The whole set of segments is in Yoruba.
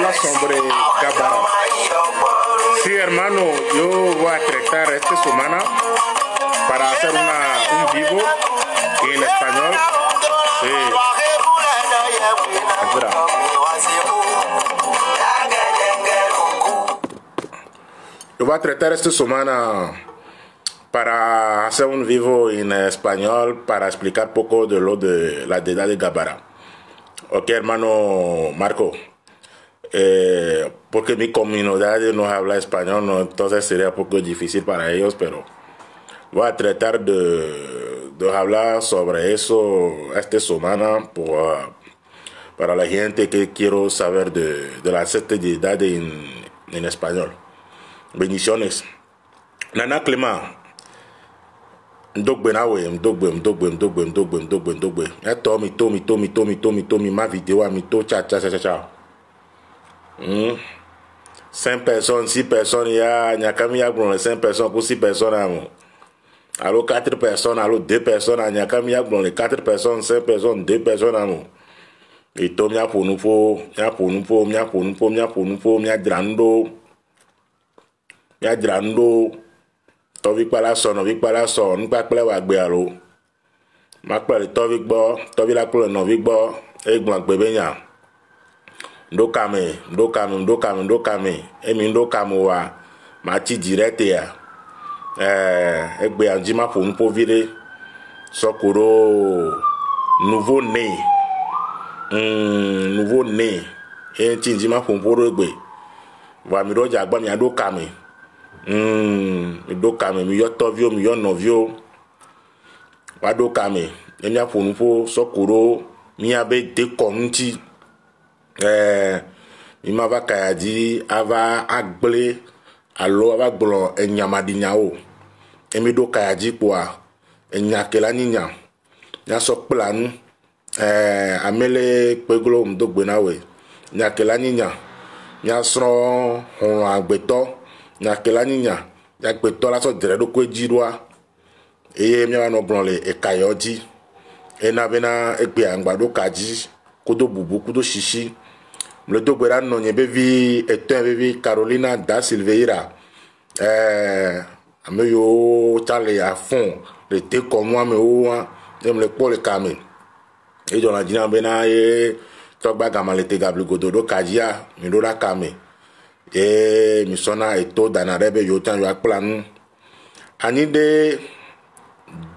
tema sobre Gabara. Sí, hermano, yo voy a tratar esta semana para hacer un vivo en español. Sí. Espera. Yo voy a tratar esta semana para hacer un vivo en español para explicar poco de lo de la deidad de Gabara. Ok, hermano Marco. Porque mi comunidad no habla español, ¿no? Entonces sería un poco difícil para ellos, pero voy a tratar de hablar sobre eso esta semana para la gente que quiero saber de la deidad en español. Bendiciones. Nana Clément. Ndogbe na we ndogbe ya tomi ma vidéo a mi to cha 5 personnes 6 personnes ya nyakami ya gbon 5 personnes pour 6 personnes amo allo 4 personnes allo 2 personnes nyakami ya gbon 4 personnes 5 personnes 2 personnes amo et to mia ponupo mia drando tovi kpala so no vi kpala so npa kple wa gbe alo ma kpele tovi gbo tovi la kpele no vi gbo egbon gbe benya ndokame emi ndokame wa ma ti direct ya egbe anji ma fo npo vire sokoro nouveau né e ti nji ma fo npo regbe wa mi roja gba mi adokame ndokame mi yo tovio mi yo novio wadokame emi afonufo sokoro mi abe de konti mi ma va kayadi ava agble alo ava gbolo enyamadinya o emi do kayadi kwa enyakela ninya nya sokplanu amele peglo mdogbe nawe nyakela ninya nya sro hon agbeto nyakela ninya yakpeto la so dire do ko jirwa eye mi wa no blon le ekayodi ena bena egbe angbado kaji kodo bubu kodo shishi le dogbera no nye bevi eto bevi Carolina da Silveira ameyo tale à fond le te comme moi me o dem le pour le kame e jona jina bena e togba gamale te gablu godo do kajia mi do la kame mi sona eto danarebe yotan yo akplanu anide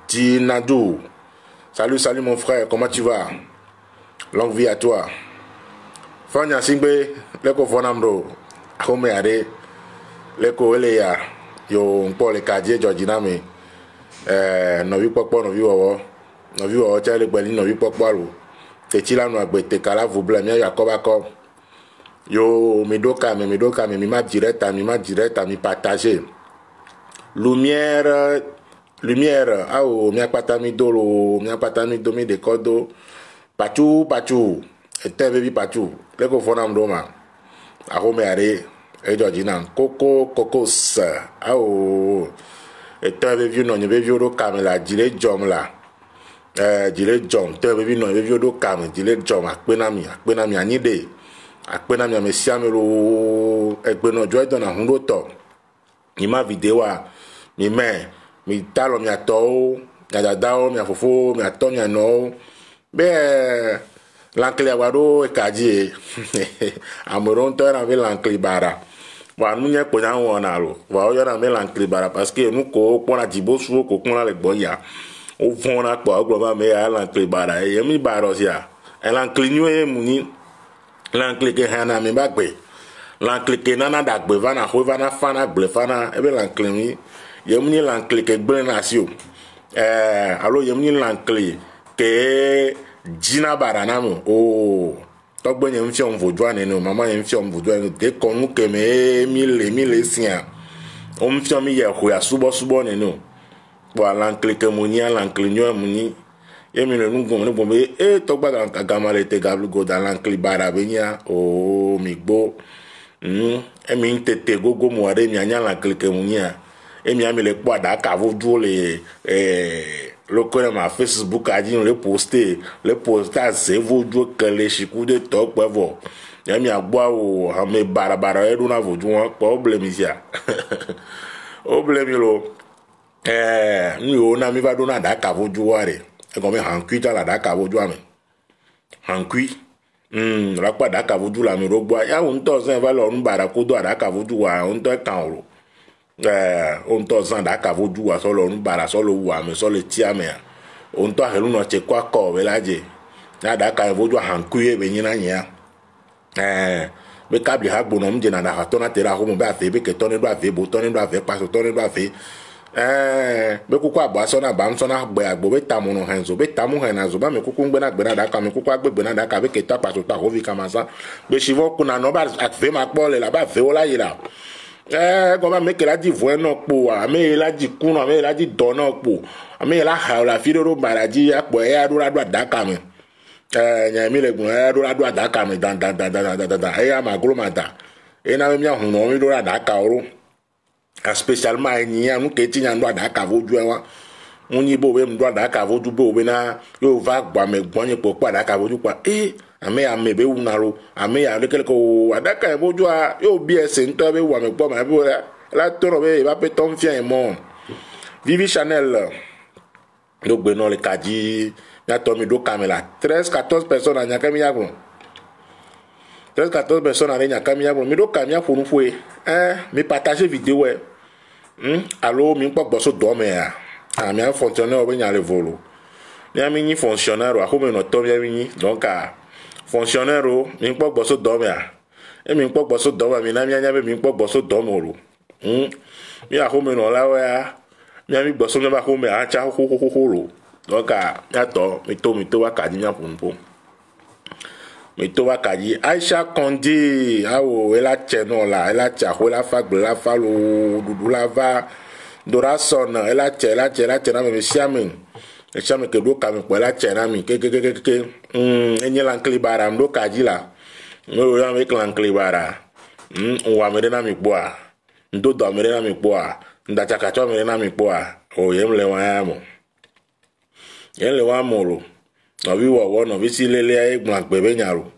Dinado. Salut mon frère, comment tu vas? Longue vie à toi. Fanya singbe leko fonamdo akome ade leko eleya yo mpo le kadie Georgina me no vi popo no vi wo chale gbeli no vi popo alu te chila no agbete kala vubla mi yakoba ko yo mi dokame mi ma direct mi partager lumière ao mi akpata mi domi de kodo pachu ete baby pachu leko fona mdoma akome are e Georgina kokos ao ete baby no nye baby do kamela jile jom la jile jom te baby no baby do kam jile jom akpena mi anide akpena mi amesiamelo egbe no joy don ahundo to ni ma video a mi talo mi ato nyadadao mi afofo mi ato mi ano be lankle awado ekaji amoron to na ve lankle bara wa nu nye ponya wona lo wa o yo na me lankle bara parce que nu ko pona jibosu ko kun la le gboya o fon na po ogbo ba me ya lankle bara e mi baro sia e lankle nyu e muni lankle ke hana mi bagbe lankle ke nana dagbe vana ho vana fana gble fana e be lankle mi yemni lankle ke gble na sio alo yemni lankle ke jina baranamo o togbo nyem fiom vodwa ne no mama nyem fiom vodwa ne de konu ke me mi le sia o m fiom ye ho ya subo ne no bo lankle ke munia lankle nyo muni yemi le nungom ne bombe togba gamale te gablu go da lankle bara benya o migbo emi tete gogo mo are mi anya lankle ke munia emi amele po ada ka vodwo le le connaît ma Facebook a dit le poster c'est vous que les chicou de top pour ya mi agboa o ame bara edu na voju won po blemi sia o blemi lo ni o na mi va do na daka voju ware e ko me hankui ta la daka voju ame hankui la pa daka voju la mi ro gboa ya o nto san va lo nu bara ko do daka voju wa o nto kan o o nto san daka voju wa so lo nu bara so lo wa me so le ti ame o nto ahelu no che kwa ko we laje na daka voju hankui e be nyina nya be kabli ha gbo no mje na da tona tera ho mo ba fe be ke toni do ave bo toni do ave paso toni do ave be kuku agba so na ba nso na gbe agbo be tamu no hanzo be tamu han na zo ba me kuku ngbe na gbe na da ka me kuku agbe na da ka be ke ta paso ta ho vi kamasa be shivo kuna no ba ave ma po le la ba ve o la yira go ba me ke la di vo no po a me la di kuna me la di do no po a me la ha la fi ro baraji apo e adu la do da ka me nya mi le gun adu la do da ka me dan e ya ma glo mata e na me hu no mi do la da ka oro spécialement ni anu ke ti nya ndo da ka voju e wa unyi bo we ndo da ka voju bo we na yo va gba me gbon yin po pa da ka voju pa ame be unaro ame ya lekele ko adaka e voju a yo bi ese nto be wa me po ma bo la toro be ba pe ton fien mo Vivi Chanel do gbe no le kaji na to mi do kamela 13-14 personnes nya kami ya ko 13-14 personnes nya kami ya ko mi do kamia funu fue mi partager vidéo allo mi po gboso do me ya mi un fonctionnaire be nya le volo ni ami ni fonctionnaire a ko me no to ya ni donc fonctionnaire o mi po gboso do me ya mi po gboso do mi na mi anya be mi po gboso do mo ro mi a ko me no la wa mi ami gboso me ba ko me a cha ho lo donc ya to mi to wa ka di nya punpo mi to wa ka di Aisha Kondi awo ela cheno la ela cha ho la fa gbe la fa lo dudu la va dora son ela che na me siamen e siamen ke do ka me po ela che na mi ke enye la klibara ndo ka di la no ya me klan klibara wa me na mi po a ndo do me na mi po a nda cha ka cho me na mi po a o yem le wa ya mo ele wa molo no vi wo no vi si lele e gbon pe be nyaro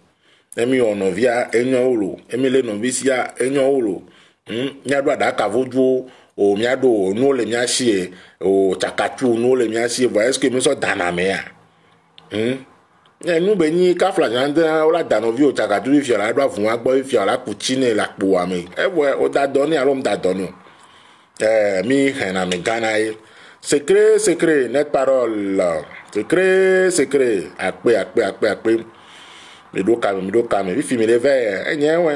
emi ono via enyo olo emi le no vi si a enyo olo nya do da ka voju o mia do no le mia sie o chakachu no le mia sie va est-ce que me so dana me ya nu be ni ka fla jan o la dano vi o chakachu vi fi ala do fun wa gbo fi ala kuchine la po wa me e wo o da doni alo mda doni mi hena me gana e secret net parole secret akpe mi do kame vi fi mi le ve enye we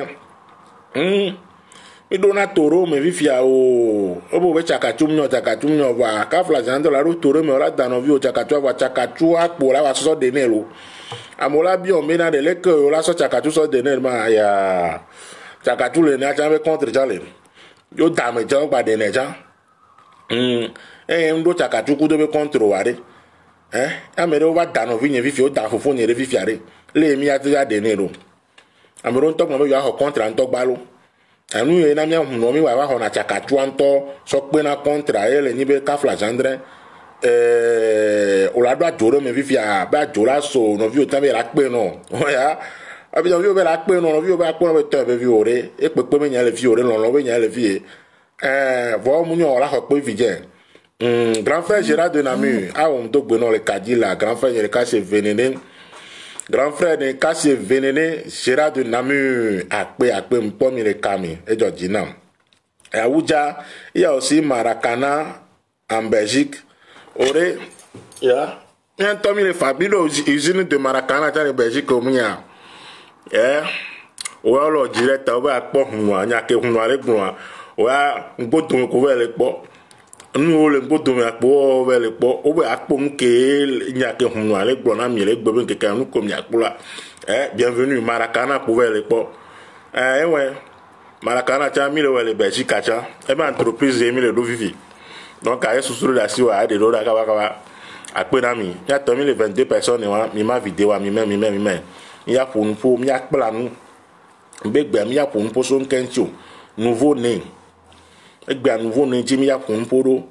mi do na toro me vi fi a o bo be chakachu mnyo va ka fla jando la ro toro me la dano vi o chakachu akpo la wa so de nelo amola bi o me na de le ke o la so chakachu so de nelo ma ya chakachu le na cha be contre jale yo dame ja gba de ne ja ndo chakachu ku do be control ware amere o va dano vi nye vi fi o da fofo nye re vi fi are le mi ati ya de nero amere nto mo yo ho contra nto gbalo anu ye na mi hu no mi wa ho na chakachu nto so pe na contra ele ni be ka fla jandre o la do ajoro me vi fi a ba jora so no vi o tan be la pe no o ya abi jo vi o be la pe no vi o ba ko no be to be vi ore e pe me nya le vi ore lo be nya le vi vo mu nyo la ho pe vi je grand frère Gérard de Namu on do gbe no le kadi la grand frère le ka se vénéné grand frère ne ka se vénéné Gérard de Namu akpe mpo mi le kami e jo jinam Abuja il y a aussi Maracana en Belgique ore ya Tommy le Fabilo usine de Maracana dans la Belgique o munya o lo direct o ba po hunwa nya ke hunwa le gunwa o ya ngbodo ko le po nu le ngbodo me po le po o ba po nke nya ke hunwa le gbo na mi le gbo ke kan ko mi akula bienvenue Maracana pour le po ouais Maracana cha mi le Belgique cha e ba entreprise mi le do vivi donc à sous la si wa de do da ka akpe na mi ya to mi le 22 personnes wa mi ma vidéo mi me ya pour nous mi akpla nu begbe mi ya pour nous so nkencho nouveau né egbe nouveau né ti mi ya pour nous do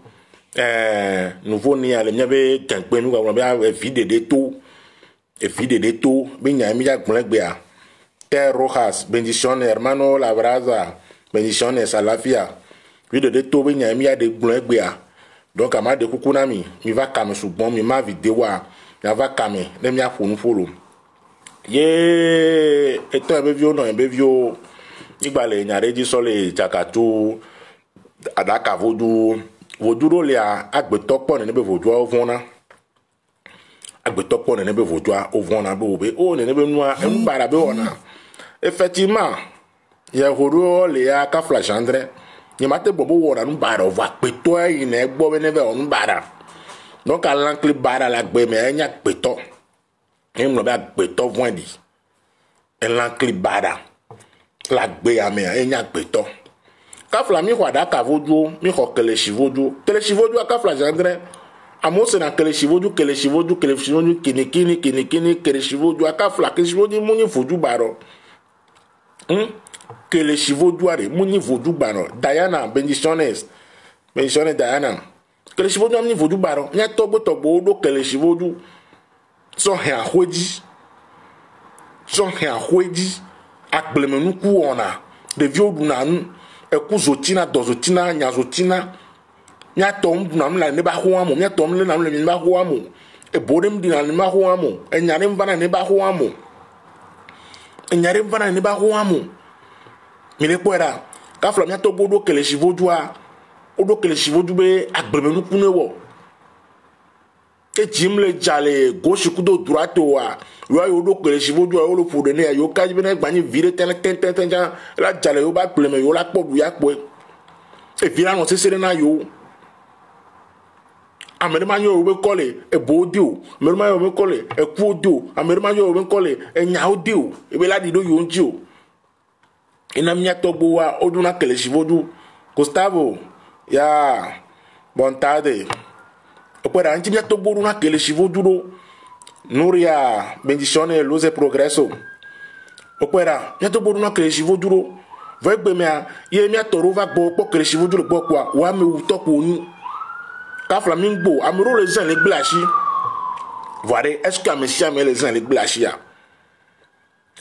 nouveau né ale mi be ganpe mi wa be vidéo de to e vidéo de to be nya mi ya gbon egbe a Ter Rojas, bendiciones, hermano Labraza, bendiciones, Alafia. Puis de tobe nyami a de gbea. Donc à ma de kukunami, mi va kame soubon, mi ma vidéo, mi va kame, ne mi a fonu folo. Ye, eto ebe vio no ebe vio, igbale nyare di sole jakatu, adaka vodu, voduro le a agbetokpo ne nebe vodua ovona. Agbetokpo ne nebe vodua ovona be obe, o ne nebe noa, enu bara be ona. Effectivement, il y a un les a kafla gendre. Il m'a dit bobo wora nu bara va peto yi ne gbo be ne ve onu bara. Donc à l'encli bara la gbe me nya peto. E mo ba peto vondi. E l'encli bara la gbe ya me nya peto. Kafla mi kwa da ka vodu, mi ko kele shivodu. Kele shivodu kafla gendre. Amo se na kele shivodu kini kele shivodu akafla kele shivodu mo ni fodu baro. Que les chevaux doivent muni vodu baro Diana bendiciones Diana que les chevaux doivent muni vodu baro nya tobo do que les chevaux du sont rien hoedi akblemenu ku ona de vieux dunanu e ku zotina dozotina nya zotina nya tom dunanu la ne ba ho amo nya tom le na le ba ho amo e bodem dina ne ba ho amo e nyare mvana ne ba ho amo enyare mvana ne ba ho amo mire kwera ka fla mia to bodo kele shivodua odo kele shivodu be agbemenu kunewo e jimle jale gauche kudo droite wa yo odo kele shivodua o lo fode ne yo ka jibe na gbani vire ten la jale yo ba pleme yo la pobu ya po e vira no sesere na yo amerima yo be kole e bodio amerima yo be kole e kuodio amerima yo be kole e nyaodio e be la dido yo nji ina minha toboa oduna kele shivodu Gustavo ya bon tarde opera anti minha toboa na kele shivodu Nuria bendiciones luz e progresso opera minha toboa na kele shivodu vai be minha ye minha toro va gbo kele shivodu gbo kwa wa me utoko ni ka flamingo amuro les gens les glachi voilà est-ce que monsieur mais les gens les glachi ya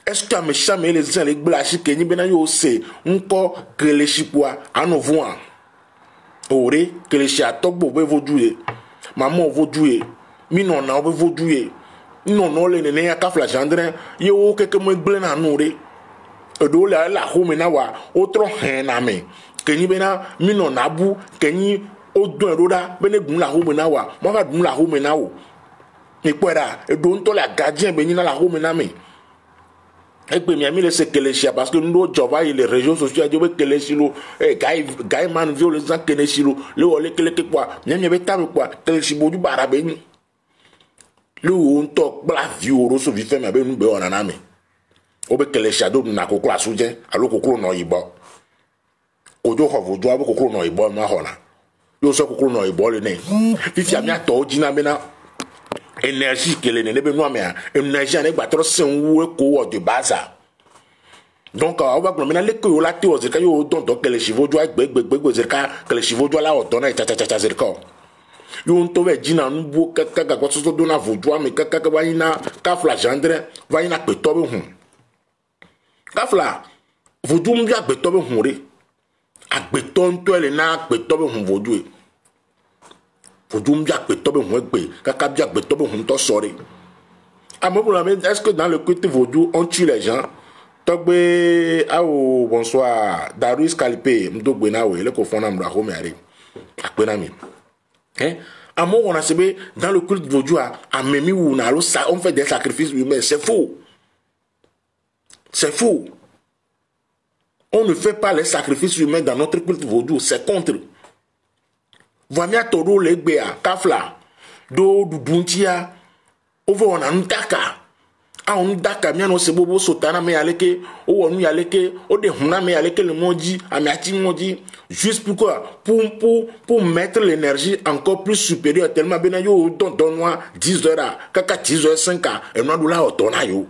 est-ce que monsieur mais les gens les glachi que ni bena yo se nko kelechi kwa anovoa ore kelechi atogbo be vodue maman vodue mi non na be vodue non non le nene ya ka fla gendre yo keke mo gble na nure edo la home na wa otro hen na me que ni bena mi non na bu que ni o don roda bene gun la home na wa mo fa gun la home na o mi kwera e don to la gardien be ni na la home na me e pe mi ami le se kelechi parce que nous jova et les réseaux sociaux de kelechi lo e guy man viol les gens kelechi lo le o le kele kwa mi be tam kwa kelechi bodu bara be ni le on to bla vioro so vi fe me be nu be ona na me o be kelechi do na koklo asuje alo koklo no yibo ojo ho vodu abo koklo no yibo ma hona yo so koklo no yibo le ne fifi ami ato jina be na énergie que les nébé noir mais énergie avec battre senwu ko de basa donc on va maintenant les que la théo c'est yo donc que les chevaux doit gbegbe zerka que les chevaux doit la odona cha zerka yo on tove jina nbu kaka ko so do na vodua mais kaka ba ina ka fla gendre va ina pe tobe hun ka fla vodum bia pe tobe hun re agbeton to ele na pe tobe hun vodue est-ce que dans le côté vaudou on tue les gens? Bonsoir Darius Kalipé mdogbe na we le ko fona mra ho mari akpena mi on a sebe dans le culte vaudou a memi ou na lo ça on fait des sacrifices humains, c'est faux, on ne fait pas les sacrifices humains dans notre culte vaudou, c'est contre. Vamia toro legbea kafla do duduntia ovo ona ntaka a undaka miano sebobo sotana me aleke o wonu yaleke o de huna me aleke le moji amiati moji juste pour mettre l'énergie encore plus supérieure tellement bena yo don moi 10 heures kaka 10 heures 5 et no dola otona yo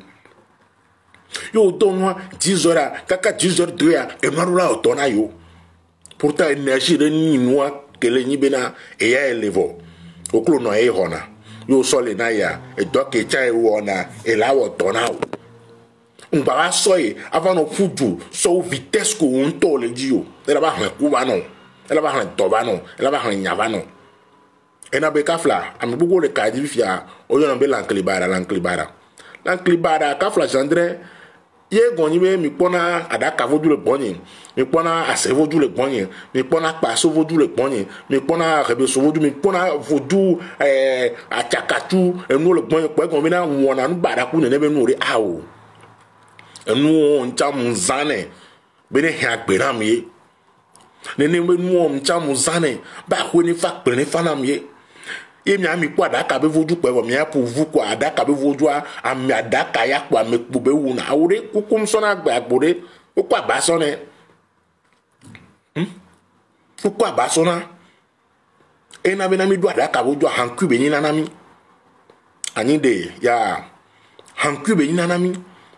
don moi 10 heures kaka 10 heures 2 et no dola otona yo pourtant énergie de ni noa que les nibena et ya elevo oklo no e hona yo sole na ya e doke chai wona e lawo tona on va soyer avant nos foutu so vitesse ko on to le dio elle va un coup non elle va un toba non elle va un nyava non et na be kafla am bugo le kadi fia o yo na be l'anklibara kafla jandre ye goni be mi pona adaka vodu le bonye mi pona asevodu le bonye mi pona paso vodu le bonye mi pona rebeso vodu mi pona vodu achakatu enu le bonye ko ko bina wona nu bada ku ne be nu re awo enu on chamu zane bene ha gbera mi ne ne be nu on chamu zane ba ko ni fa pe ni fa na mi ye mi ami kwa adaka be vodu kwa mi apu vu kwa adaka be vodu ami adaka ya kwa me kpo be wu na awore kukum so na gba agbore o kwa ba so ne o kwa ba so na e na be na mi du adaka vodu hanku be ni na mi ani de ya hanku be ni na mi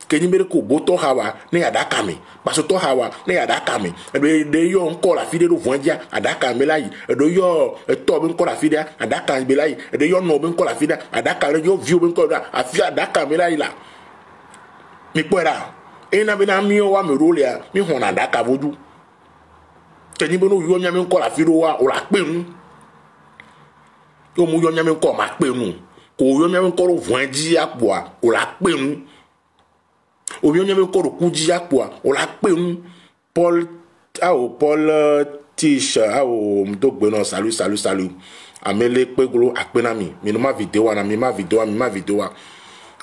kenyi bere ko boto hawa ne adaka mi paso to hawa ne adaka mi de yo nko la fide do vondia adaka mi lai do yo to be nko la fide adaka mi lai de yo no be nko la fide adaka le yo view be nko da afi adaka mi lai la mi kwera e na be na mi o wa mi role ya mi hon adaka vodu kenyi be no yo nya mi nko la fide wa o la pe nu yo mu yo nya mi nko ma pe nu ko yo nya mi nko ro vondia apo o la pe nu obi onye be ko kuji akwa o la pe un Paul Tish mdogbe no salut amele peglo akpenami mi no ma video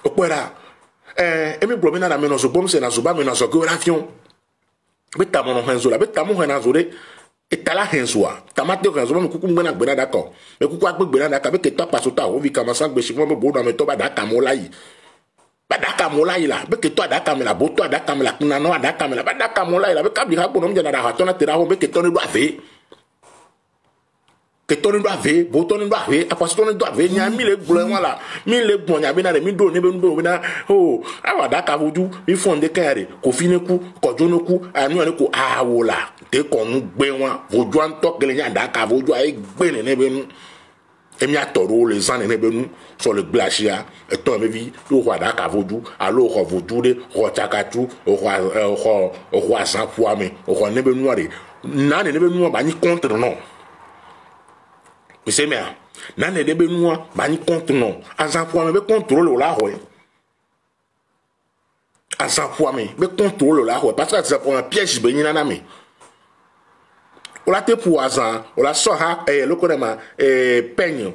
opera emi blomina na me no so bom se na so ba me na so ko avion beta mo no henzo la beta mo henzo de etala henzo a tamate henzo mo kuku ngbe na gbe na d'accord me kuku agbe na d'accord be ke to pasota o vi kama sa gbe shi mo bo na me to ba d'accord mo lai badaka mola ila be ke to adaka me la boto adaka me la kuna no adaka me la badaka mola ila be kabli ha bono mjana da hatona tera ho be ke to ni do ave boto ni do ave apasto ni do ave nya mi le glo wala mi le gbon nya be na mi do ni be ndo be na o awa adaka voju mi fonde kare ko fineku ko jonoku anu ani ko awola te ko nu gbe won voju an to kele nya adaka voju ai gbe ne be nu emi atoro les ans ne be nu sur le glacier et to me vi lo wa da ka vodu alo ko vodu de ro chakatu o san poame o ne be nu are na ne be nu ba ni contre non mi se me na ne de be nu ba ni contre non azan poame be contrôle la ho azan poame be contrôle la ho parce que ça pour un piège be ni na me o la te pour azan o la so ha le ko ma peigne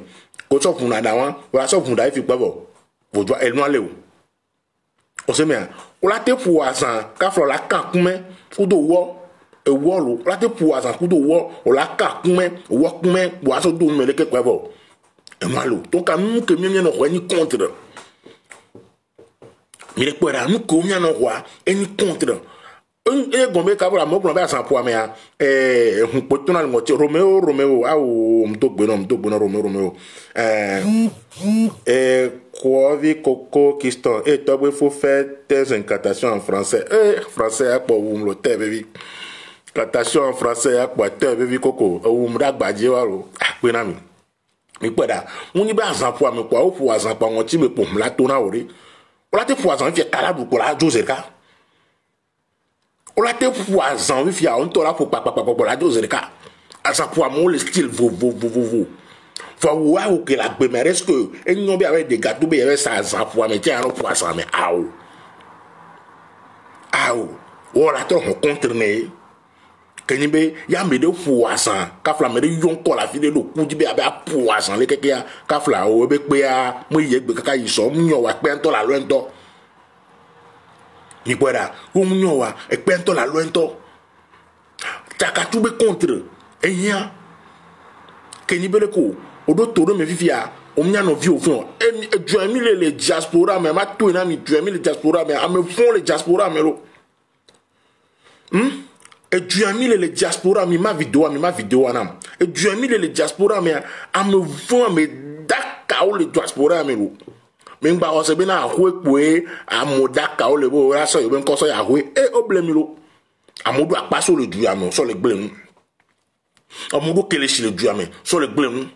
ko so fun na da wan o la so fun da fi pavo vojo el no ale o se me o la te pour azan ka flo la kan kunme ku do wo e wo lo o la te pour azan ku do wo o la kan kunme wo kunme bo aso do me le ke pavo e malo to ka nu ke mi no ko ni contre mi le pera nu ko mi no wa eni contre gombe kabura mo gombe asan po amea potona ngoche Romeo au mdogbe no Romeo Kovi Coco Kiston togbe faut faire tes incantations en français français a po lo te baby cantation en français a po te baby Coco mda gbaje wa ro pe na mi peda muni ba asan po ame kwa o po asan pa won ti me po mla to na ore o la te po asan fi kala du ko la jose ka o la te poison vi fia on to la pour papa la dose de cas à ça pour mon le style vo faut ou que la gbe mais est-ce que en bi avec des gâteaux bi avec ça pour mais tiens on poisson mais o la to contre ne kenyibe ya me de poisson ka fla me de yon ko la fi de lo ku di be aba poisson le keke ya ka fla o be pe ya mo ye gbe kaka yi so mu yan wa pe en to la lo en to ni pueda un nyowa e pento la luento takatu be contre eya kenibele ko odo todo me vivia o mia no vi o fun e juami le diaspora me ma to na mi juami le diaspora me am fon le diaspora me lo e juami le diaspora mi ma video na e juami le diaspora me am fon me daka o le diaspora me lo mingba o se be na ahwe poe amodaka o le bo ra so yo ben ko so ya ahwe oblemilo amodu apaso le du ame so le gbelenu amodu keleshi le du ame so le gbelenu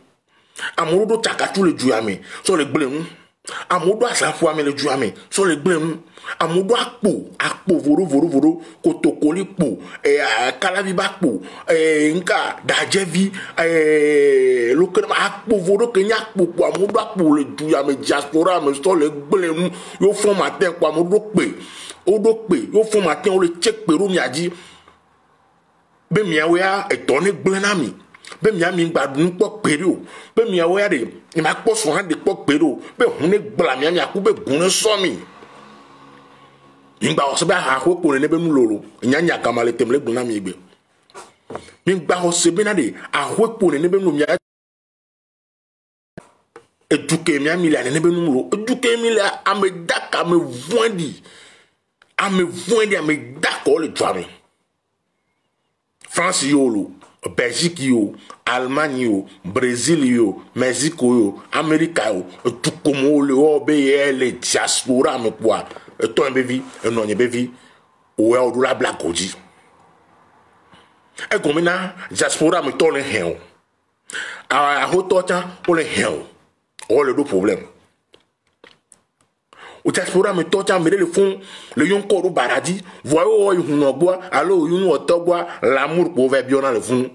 amodu takatu le du ame so le gbelenu amodo asafu ame le du ame so le gblem amodo akpo voro kotokoli kpo kalavi ba kpo nka dajevi lokere akpo voro kenya akpo amodo akpo le du ame diaspora ame so le gblem yo fond matin kwa amodo pe odo pe yo fond matin o le check pe ro miaji be miawe a etone gblena mi be mi gbadun po pere o be mi awo yare ni ma po so han de po pere o be hun ne gbla mi aku be gun so mi ngba o se ba ha ko ko ne be nu lolo nyanya kamale temle gbona mi gbe mi gba o se be na de ahwe ko ne be nu mi eduke mi ami la ne be nu lo eduke mi la ame daka ame vondi ame daka le twami France yolo Belgique yo, Allemagne yo, Brésil yo, Mexico yo, Amérique yo, tout comme le obé les diaspora me quoi. Toi un bébé, non un bébé, ou est la blague oji. Et comme na diaspora me tourne hen. A hotota pour le hen. Oh le deux problèmes. Au diaspora me tourne me le fond, le yon koro baradi, voyez où yon bois, alors yon otogwa, l'amour pour faire bien dans le fond.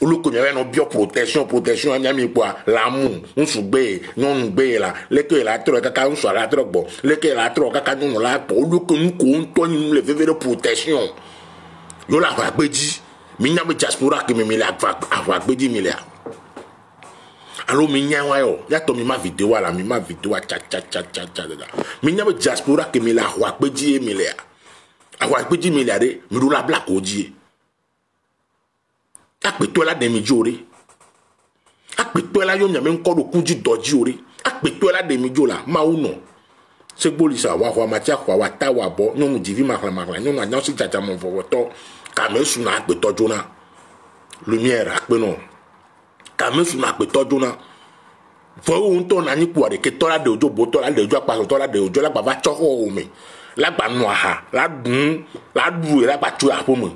Olu ko nyawe no bio protection anyami kwa l'amour nsugbe non gbe la leke la tro kaka nso la tro gbo leke la tro kaka no la po olu ko nko nto ni le veve de protection yo la va gbeji mi nya be diaspora ke mi la va gbeji mi la alo mi nya wa yo ya to mi ma video cha mi nya be diaspora ke mi la wa gbeji mi la wa gbeji mi la de mi ru la black oji akpeto la demi jore akpeto la yo nyame nko do kunji doji ore akpeto la demi jola ma uno se bolisa wa matia kwa wata wa bo no mu divi makla no na nyosi chacha mon foto kamesu na akpeto jona lumière akpe no kamesu na akpeto jona fo un to na ni kwa de ke to la de ojo bo to la de ojo apa to la de ojo la ba va cho o me la gba no ha la dun la du la ba tu apo mo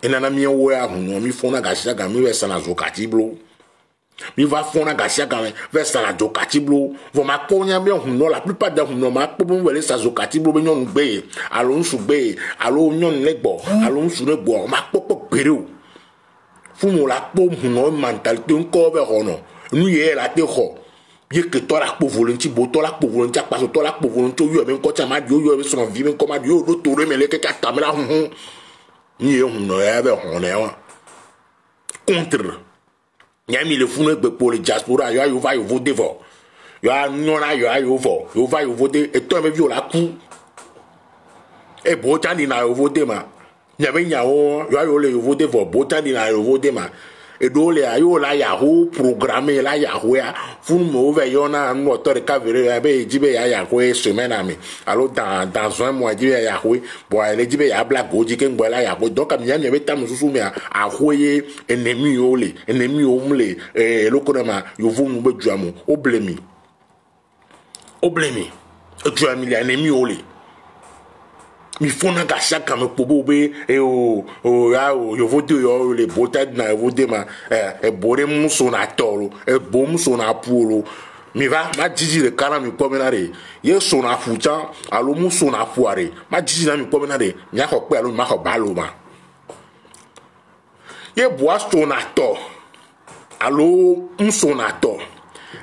enana mi wo ya hunu mi fona gasia ga mi wesa na zokati blo mi va fona gasia ga wesa na zokati blo vo ma ko nya mi hunu la plupart de hunu ma po bo wele sa zokati blo be nyonu gbe alo nsu gbe alo nyonu legbo alo nsu legbo ma popo pere o fun mo la po hunu mentalite nko be hono nu ye la te ho ye ke to la po volonti bo to la po volonti pa to la po volonti yo me nko cha ma dio yo be so vi me nko ma dio do to re me le ke ka tamela hu ni yo no ya be hono wa contre nyami le funu gbe pour le diaspora yo va yo voter fort yo nyona yo va yo voter et toi me vi la coup e bo tandi na yo voter ma nyame nyawo yo le yo voter fort bo tandi na yo voter ma et do le ayo la ya ho programmer la ya ho ya funu mo ve yo na no to de cavere ya be jibe ya ho semaine ami alors dans un mois jibe ya ho bo ele jibe ya black goji ke ngbo la ya ho donc am nyame be tam susu me a ho ye ennemi o mle lokonama yo vo mu be juamu o blemi e juami le ennemi o le mi fona ga chaka me pobo be yo vote yo le botad na vote ma bore muso na toro bo muso na polo mi va ma jiji le kana mi pomenare ye so na fucha alo muso na puare ma jiji na mi pomenare nya ko pe alo ma ko balo ma ye boa so na to alo muso na to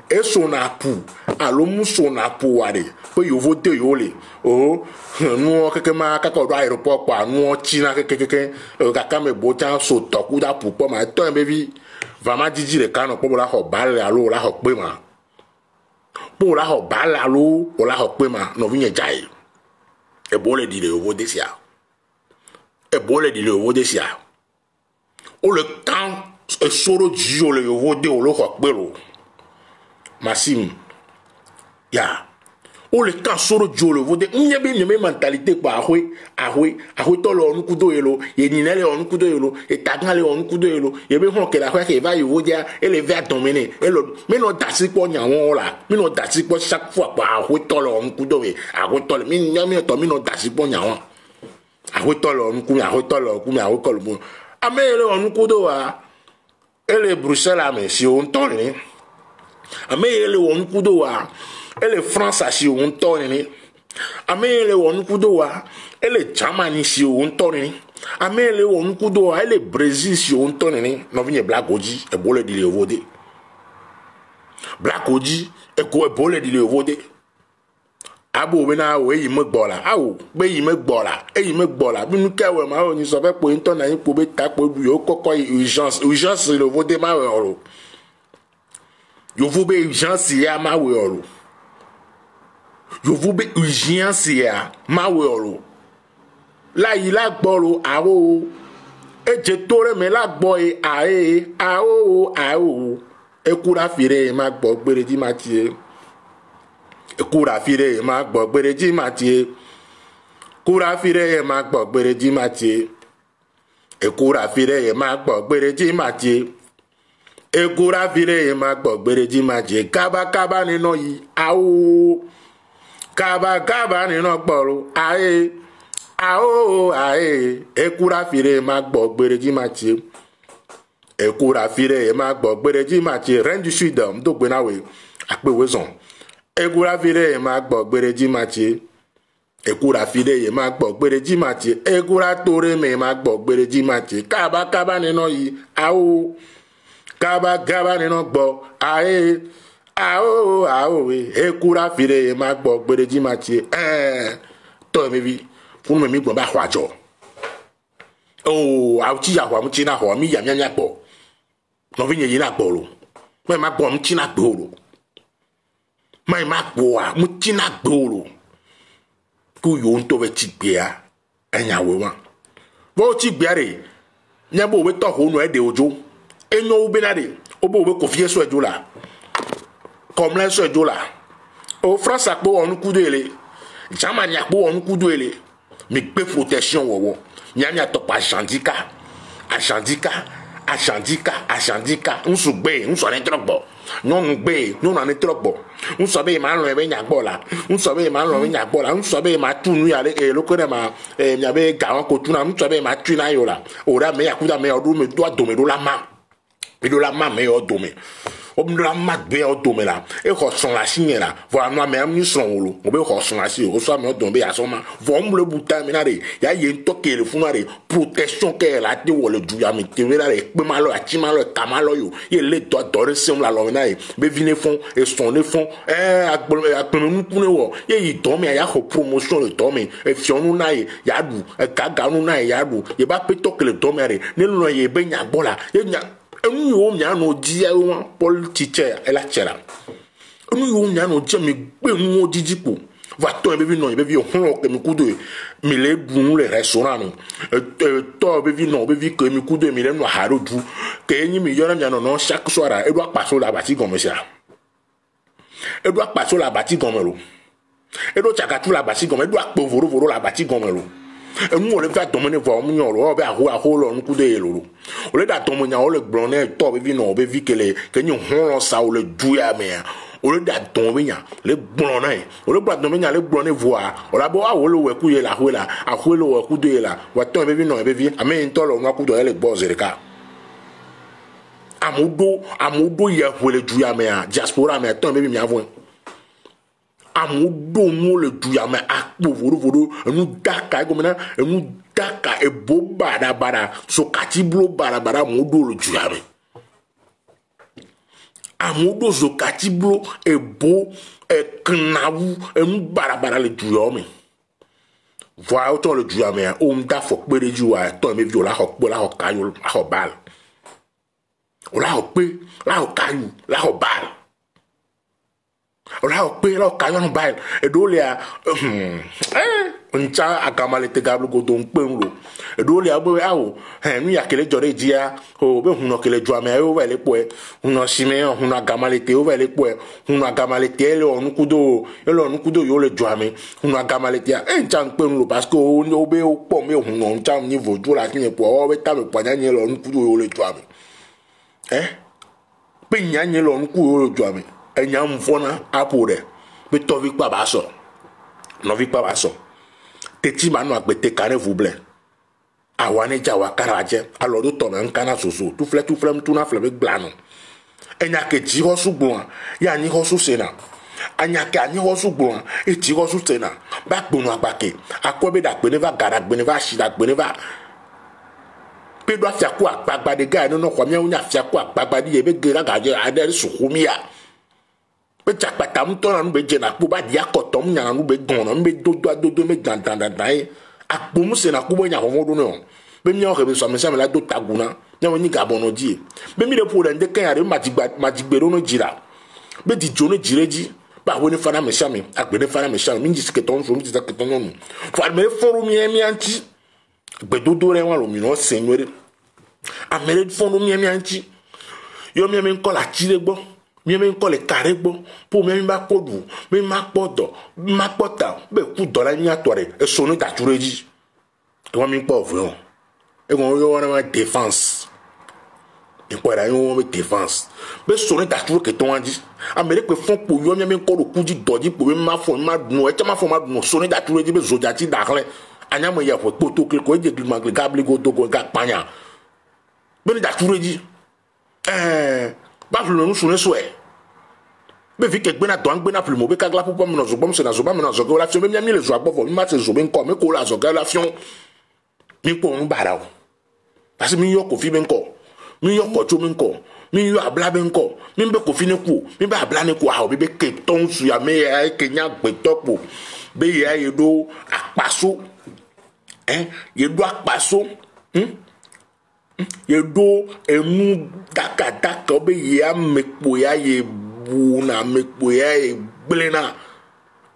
e so na pu alo muso na puare pe yo vote yo le o no keke ma ka ko do aeroport kwa no china keke kaka me bocha so toku da pu po ma to baby va ma jiji le kano po la ho bale alo la ho pe ma po la ho bale alo o la ho pe ma no vinye jai e bole di le ovo desia o le temps e soro jio le ovo de o lo ho pe lo masim ya o le kan soro jolo vode nyebe mentalité kwa ahwe to lo nkudo yelo ye ninele on nkudo yelo e tagale on nkudo yelo ye be hon ke la kwa ke va yo dia e le va dominer e lo me no dasi po nyawo la me no dasi po chaque fois kwa ahwe to lo nkudo we ahwe to mi nyame to mi no dasi po nyawo ahwe to lo nku ahwe to lo ku mi ahwe ko lo amele on nkudo wa ele Bruxelles a me si on to ni ame ye le wɔnu kudo wa ele France asi wo ŋutɔ nini ame ye le wɔnu kudo wa ele Germany si wo ŋutɔ nini ame ye le wɔnu kudo wa ele Brésil si wo ŋutɔ nini nɔvi nye Black Oji ebo le di le yovo de Black Oji ebo le di le yovo de abo bena o eyi me gbɔ la awo be yi me gbɔ la bi nu ke we ma o ni so fe po ŋutɔ na yin po be ta po du yo kɔkɔ urgence le yovo de ma we oro yovo be urgence ya ma we oro yovo be urgence ya ma we oro la yi la gbɔro awo eje tore me la gbɔ e ae awo ekura fire ma gbɔ gbere di ma tie ekura fire ma gbɔ gbere di ma tie kura fire ma gbɔ gbere di ma tie ekura fire ma gbɔ gbere di ma tie ekura fire ma gbɔ gbere di ma tie kaba nínú yi awo kaba nínú gbɔro ae ekura fire ma gbɔ gbere di ma tie ekura fire ma gbɔ gbere di ma tie Reine du Sud do gbena we akpe we zon ekura fire ma gbɔ gbere di ma tie ekura fire ma gbɔ gbere di ma tie ekura tore me ma gbɔ gbere di ma tie kaba nínú yi awo kaba nínú gbɔ ae ekura fire ma gbɔ gbere di ma tie to me vi fún mi gbọ́n bá xɔ àjọ ooo àwùjí yàwó àmújí náà xɔ mi yàmí ànyà gbọ́ nɔvi nye yi náà gbọ́ lo mɛ ma gbọ́ àmújí náà gbọ́ lo mɛ ma gbọ́ àmújí náà gbọ́ lo kó yòó ŋutɔ bɛ tsi gbea ɛnyawo wa bó tsi gbea de nyɛ bó o bɛ tɔ xɔ nù ɛdè odzo enyo wo bena de o bó o bɛ kofie sɔ edzo la kɔmlɛ sɔ edzo la o France akpɔ wɔnu kudo yi le Germany akpɔ wɔnu kudo yi le mi gbe protection wɔwɔ nyanya tɔkpa asandika ŋusu gbe ŋusu ne trɔ gbɔ nyɔnu gbe nyɔnu ne trɔ gbɔ ŋusu be ma lɔ ebe nya gbɔ la ŋusu be ma lɔ ebe nya gbɔ la ŋusu be ma tu nu ya le loko ne ma mia be gawon ko tu na ŋusu be ma tu na yo la o da me yakuda me o do me do adome do la ma me o dome o mi la ma gbe o dome la e xɔ sɔn la si nye la vɔ anu ame mi sɔn wolo o be xɔ sɔn la si o so ame o dome be yasɔn ma vɔ mu le buta mi na de ya ye ŋutɔ ke le funa de protection ke la te wɔ le du ya mi te we la de ekpe ma lɔ ati ma lɔ eka ma lɔ yo ye le dɔ de seŋ la lɔ mi na ye be vi ne fɔn esɔn ne fɔn akplɔmɛ nuku ne wɔ ye yi dɔ mi ya xɔ promotion le dɔ mi efiɔnu na ye ya du egaganu na ye ya du ye ba pe tɔ ke le dɔ mi ya de ne lɔ ye be nya gbɔ la ye nya enu yiwo mia no dia wa Paul teacher ela chera enu yiwo mia no je mi gbe nu odidi po va to be vi no be vi ohun ke mi kudo mi le dun le restaurant no to be vi no be vi ke mi kudo mi le no haro du ke enyi mi yora mia no chaque soir e do apaso la bati gomo sia e do apaso la bati gomo lo e do chakatu la bati gomo e do apo voro la bati gomo lo enu ole va domene vo mu nyoro obe aho lo nku de yelo ole da tomo nya ole gbron na to be vi no be vi kele ke nyi hon sa ole du ya me ole da ton be nya le gbron na ole gba don be nya le gbron ne vo a ola bo awo lo we ku ye la hola aho lo we ku de yela wa ton be vi no be vi ame nto lo nwa ku do ele gbo zerika amudo ye hole du ya me a diaspora me ton be vi mi avon amudo mu le du ya me akpo voro enu daka egomena enu daka ebo bada so katiblo bada mudo le du ya me amudo so katiblo ebo eknawu enu bada le du ya me voa auto le du ya me o mda fo pere ju wa to me vi o la ho la ho kayo la ho bal o la ho pe la ho kayo la ho bal ola okpe la okayon bail edolia oncha akamalete gablu go don pe nlo edolia gbe awo nu ya kele jore dia o be huno kele jo ame o wele po huno sime huno agamalete o wele po huno agamalete ele onukudo yo le jo ame huno agamalete encha pe nlo parce que o be o po me huno ncha ni vojo la kini po o be ta me po nya lo onukudo yo le jo ame pe nya lo onukudo yo le jo ame enyam fona apore be tovi pa baso novi pa baso teti manu agbete kare vuble awane jawa karaje alodo to me nkana soso tu flem tu na flem glano enya ke ti ho sugbo ya ni ho su sena anya ke ani ho sugbo e ti ho su sena ba gbonu agbake akobe da gbe ne va gara gbe ne va shi da gbe ne va pe do afia ko agbagba de ga no kwa mi unya afia ko agbagba di ebe gera ga je ade sukumia be chapata mto na nbe je na po ba dia koto mu nya na nbe gon na nbe dodo me dandan e akpo mu se na ko bo nya ho modu no be mi o ke be so me sa me la do taguna na woni gabono die be mi de po de kan ya de majigbero no jira be di jono jireji ba woni fana me sha me agbe ne fana me sha me nji siketon so mi ti siketon no fa me foru mi anti gbe dodo re wan lo mi no senwere amere foru mi anti yo mi ko la chire gbo mi ko le kare gbo po mi ba podu mi ma podo ma pota be ku dola mi atore e so no da tureji e wan mi po ovun e gon yo wan ma défense e ko ra yo wan défense be so no da turu ke ton andi amere pe fon po yo mi ko ro ku di doji po mi ma fo ma dunu e cha ma fo ma dunu so no da tureji be zoja ti da kle anya mo ya fo to ke ko je ma ke gable go to go ga panya be ni da tureji ba flo no so ne so e be fi ke gbe na to an gbe na plumo be ka gla popo mo no zo bom se na zo ba mo no zo go la fi mi mi le zo agbo mi ma se zo be nko mi ko la zo ga la fion mi po un bara o parce mi yo ko fi be nko mi yo ko cho mi nko mi yo abla be nko mi be ko fi ne ku mi ba abla ne ku a o be ke ton su ya me ya ke nya gbe topo be ya ye do apaso ye do apaso ye do emu dakadaka be ya mepo ya ye bu na mepo ya e gblena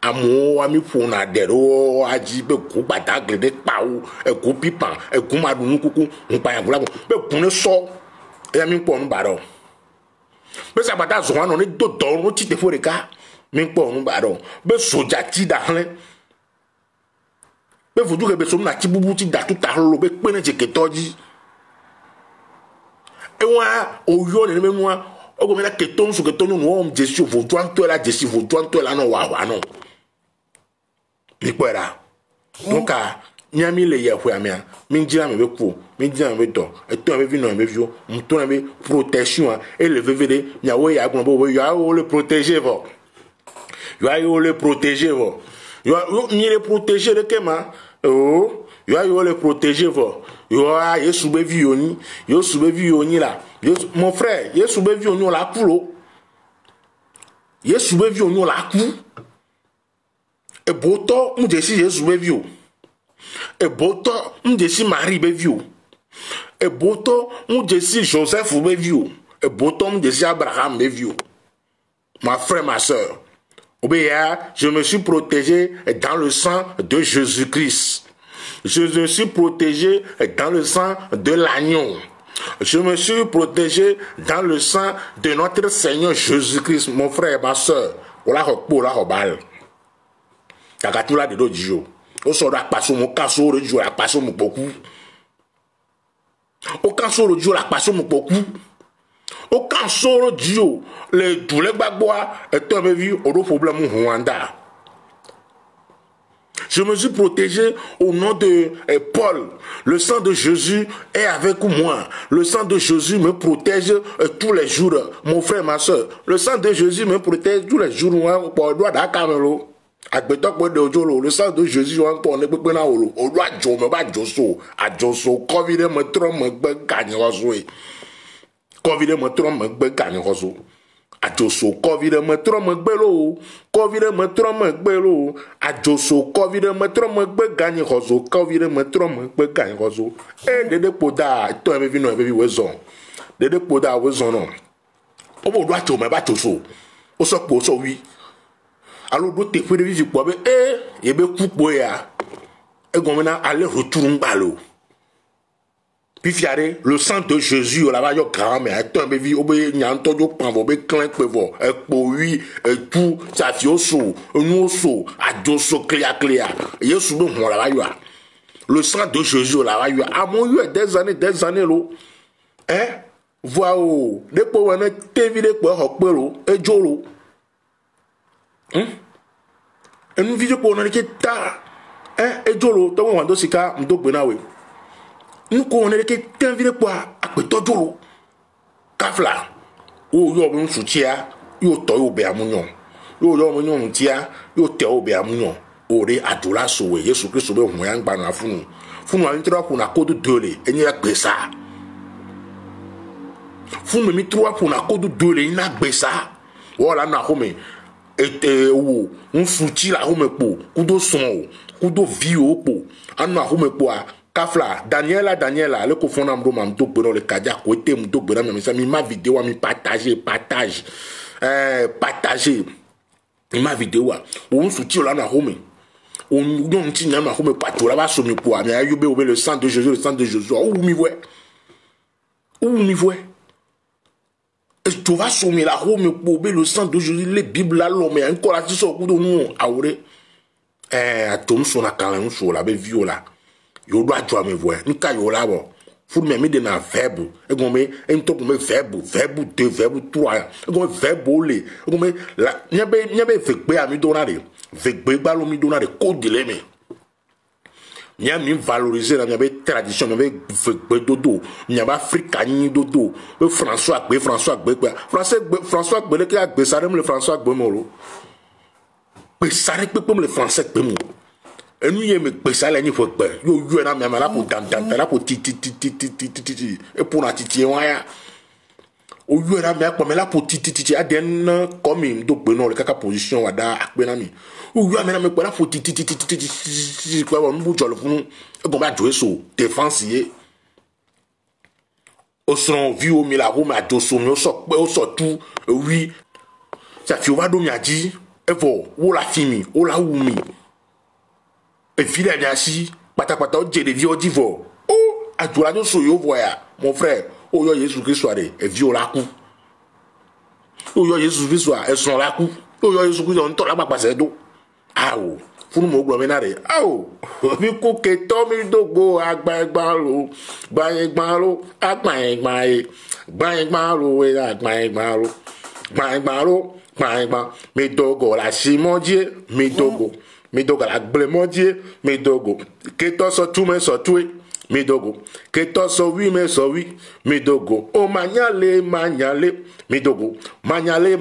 amu wa mi funa dero aji be ku badagle de pawo e ku pipa e ku madunu kuku npa ya gula be kunu so e mi po nu baro be sa bata zo wan ni do do no ti te fo reka mi po nu baro be soja ti da hlen be fudu ke be so na ti bubu ti da tu ta lo be pe ne je ke toji e wa oyo ne me mu ogo me la ke ton su ke ton no o jesu vo twanto la jesu vo twanto la no wa no ni kwera donc nyami le ye hwe amia mi jira me be ku mi jira me be do e to me vi no me vio mu to na be protection et le vvd nya wo ya gun bo yo a wo le protéger vo yo a yo le protéger vo yo ni le protéger de kema oh yo a yo le protéger vo yo a yesu be vi oni yo su be vi oni la mon frère yesu be vi oni la kulo yesu be vi oni la ku e boto mujesi yesu be vi o e boto mujesi Marie be vi o e boto mujesi Joseph be vi o e boto mujesi Abraham be vi o ma frère ma sœur obéa je me suis protégé dans le sang de Jésus-Christ. Je me suis protégé dans le sang de l'agneau. Je me suis protégé dans le sang de notre Seigneur Jésus-Christ, mon frère, ma soeur. Ola hokpo, ola hobal. Takatula de dojo. O so da paso mo kaso rojo la paso mo poku. O kaso rojo la paso mo poku. O kaso rojo le tous les bagbois et tu vu au problème Rwanda. Je me suis protégé au nom de Paul. Le sang de Jésus est avec moi. Le sang de Jésus me protège tous les jours. Mon frère, ma soeur. Le sang de Jésus me protège tous les jours. Le sang de Jésus ajoso covid metro megbelo covid metro megbelo ajoso covid metro megbe gani hozo covid metro megbe gani hozo dede poda to me vi no be vi wezon dede poda wezon no obo do acho me ba choso o so po so wi alo do te fere vi po be ye be kupo ya egomena ale retour ngbalo. Puis fiare le sang de Jésus la va yo grand mais attends be vi obe nyanto jo pan vo be clan pe vo e po wi e tu sa fi oso nu oso ajoso clear Yesu be ho la va yo le sang de Jésus la va yo a mon yo des années lo voa o de po wona te vi de po ho pe lo e jolo e nu vi de po na ke ta e jolo to won do sika ndo gbe na we nous connaissons que t'es envie de quoi à quoi t'as jolo kafla o yo be nsutia yo to yo be amunyo yo yo mo nyon tia yo te o be amunyo ore adula sowe Yesu Kristo be hu ya ngba na funu an tra ku na kodu dole enye ya gbesa funu mi trois pour na kodu dole ina gbesa wala na home wo nsuti la home po kudo son kudo vio po anu home po a kafla Daniela le ko fona mdo mam do gbero le kaja ko te mdo gbero mi sa mi ma vidéo mi partage mi ma vidéo a wo nsuti la na home on non ti na ma home pato la ba so mi po a mi ayo be o be le sang de Jésus ou mi voit tu vas sommer la home pour le sang de Jésus les Bibles là l'homme encore là tu sors coup de nous aure atom so na kan so la be viola yo do adwa me voix nka yo la bo fu me de na verbe e go me ento go me verbe 2 verbe 3 e go me verbe le e go me la nyabe fekpe ami donare fekpe gba lo mi donare ko dele me nya mi valoriser la nyabe tradition nyabe fekpe dodo nyaba afrika ni dodo e François gbe François gbe le ka gbe sare le François gbe mo lo pe sare pe le français gbe mo enu ye me gbe sare ni fo gbe yo na me la pour dam la pour ti e pour na titi wa ya o yo na me ko me la pour ti aden comme im do gbe no le kaka position wa da akpe na mi o yo na me ko la pour ti kwa wa mu jolo fun e go ba jo so défensier o son vi o mi la ro ma do so mi o so pe o so tu oui ça fi o va do mi aji e fo wo la fimi o la wu mi e fi la asi patapata o je de vi o divo o adura no so yo voya mon frère o yo Jésus Christ soare e vi o la ku o yo Jésus Christ soare e son la ku o yo Jésus Christ on to la pa se do awo funu mo gbo menare awo mi ko ke to mi dogo agba lo mi dogo la simodie mi dogo la gblemodie mi dogo ke to so tu me so tu mi dogo ke to so wi me so wi mi dogo o manyale mi dogo manyale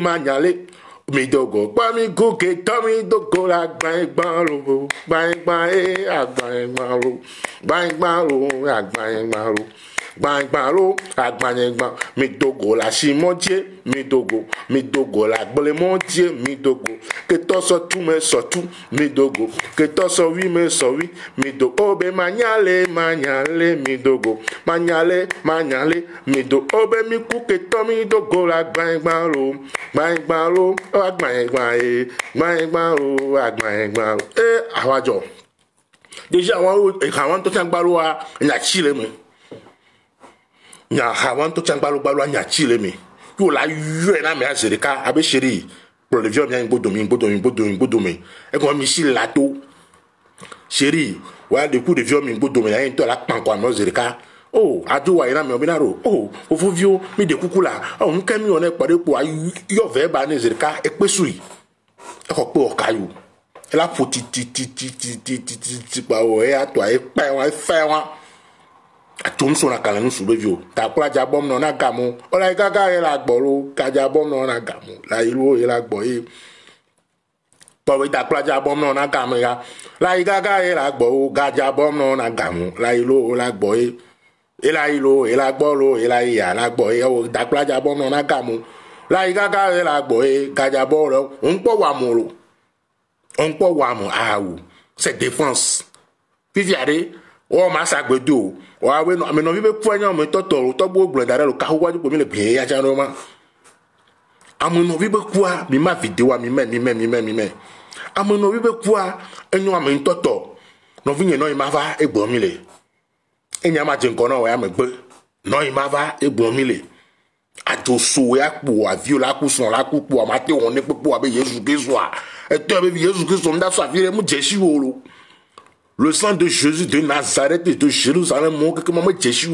mi dogo pa mi go ke to mi dogo la gbangba lo agbanyegba mi dogo la simodie mi dogo la gblemodie mi dogo ke to so tu me so tu mi dogo ke to so wi me so wi mi dogo obe manyale mi dogo manyale mi do obe mi ku ke to mi dogo la gbangba lo agbanyegba awajo déjà àwọn to tan gbaro wa nya chile me nya hawan to changbalo balo nya chile me yo la yue na me azerika abe sheri pour le vieux bien bodo me e ko mi si lato sheri wa de coup de vieux mi bodo me ya to la pan kwa no zerika oh adu wa ina me obinaro oh ofo vieux mi de kukula oh nka mi one pare po yo ve ba ne zerika e pesui e ko pe okayu e la foti ti pa o e ato e pa wa fa wa atum so na kala nu sube vio ta kula jabom no na gamu ola gaga e la gboro ka jabom no na gamu la iru e la gbo e to we ta kula jabom no na gamu ya la gaga e la gbo ga jabom no na gamu la iru la gbo e la iru e la gbo lo e la ya la gbo e o ta kula jabom no na gamu la gaga e la gbo e ga jabom lo npo wa mo awu c'est défense fifiare o ma sagbedo o awe no me no bi be ku anya mo totoro to gbo gbo dare lo ka ho waju ko mi le gbe ya ja no ma amu no bi be ku a mi ma video mi me amu no bi be ku a enyu am toto no vi no ma va egbo mi le enya ma je nko no ya me gbe no ma va egbo mi le ato so ya po avio la ku son la ku po ma te won ne po abe Yesu Kristo a e to be Yesu Kristo nda so afire mu jeshi wolo. Le sang de Jésus de Nazareth et de Jérusalem, mon que maman Jésus,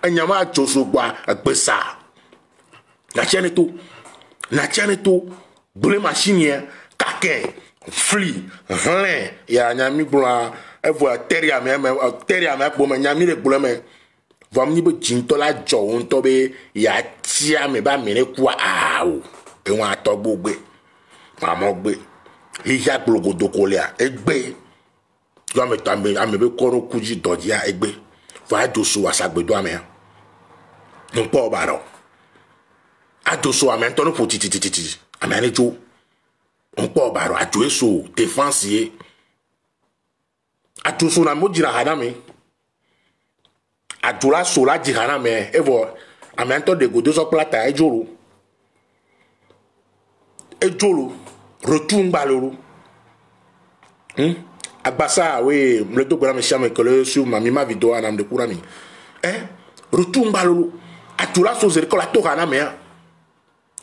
anyama chosogwa agbesa. Na tiane to, blé machine, kake, fli, rien, ya nyami bla, e voit teria me pour nyami le blé me. Va mni be jinto la jo on tobe ya tia me ba me ne kwa awo e won atogbo gbe mamo gbe iya glogodo kolia egbe yo me tambe amebe koro kuji dojia egbe fa adoso asagbedo ame npo baro adoso ame to no potitititi ame ani jo npo baro ajo eso defense adoso na mojira haname adula sola jihana me evo amento de godo so plata ejoro retourne baloro agbasa we mleto gbara me chame kole su mami ma video anam de kurani retourne baloro adula so zere kola to hana me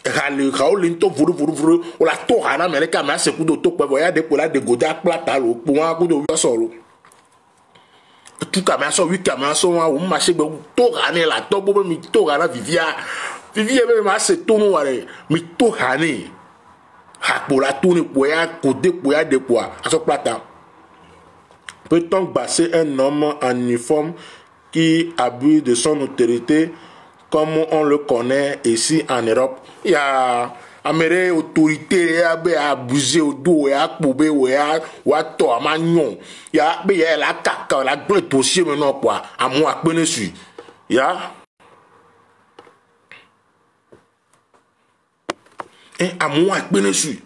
hali kaolin to vuru ola to hana me le ka ma se kudo to pe voya de pola de goda plata lo po wa kudo yo soro tout camasso 8 camasso ou marché to gane la to bo mi to gana vivia be ma se to no ware mi to gane hapola to ni poya côté poya de poa aso plata. Peut-on basser un homme en uniforme qui abuse de son autorité comme on le connaît ici en Europe? Il y a amere autorité ya be abuser odo ya pobe ya wa to amanyon ya be ya la kaka la gbe dossier maintenant quoi amu apene su ya amu apene su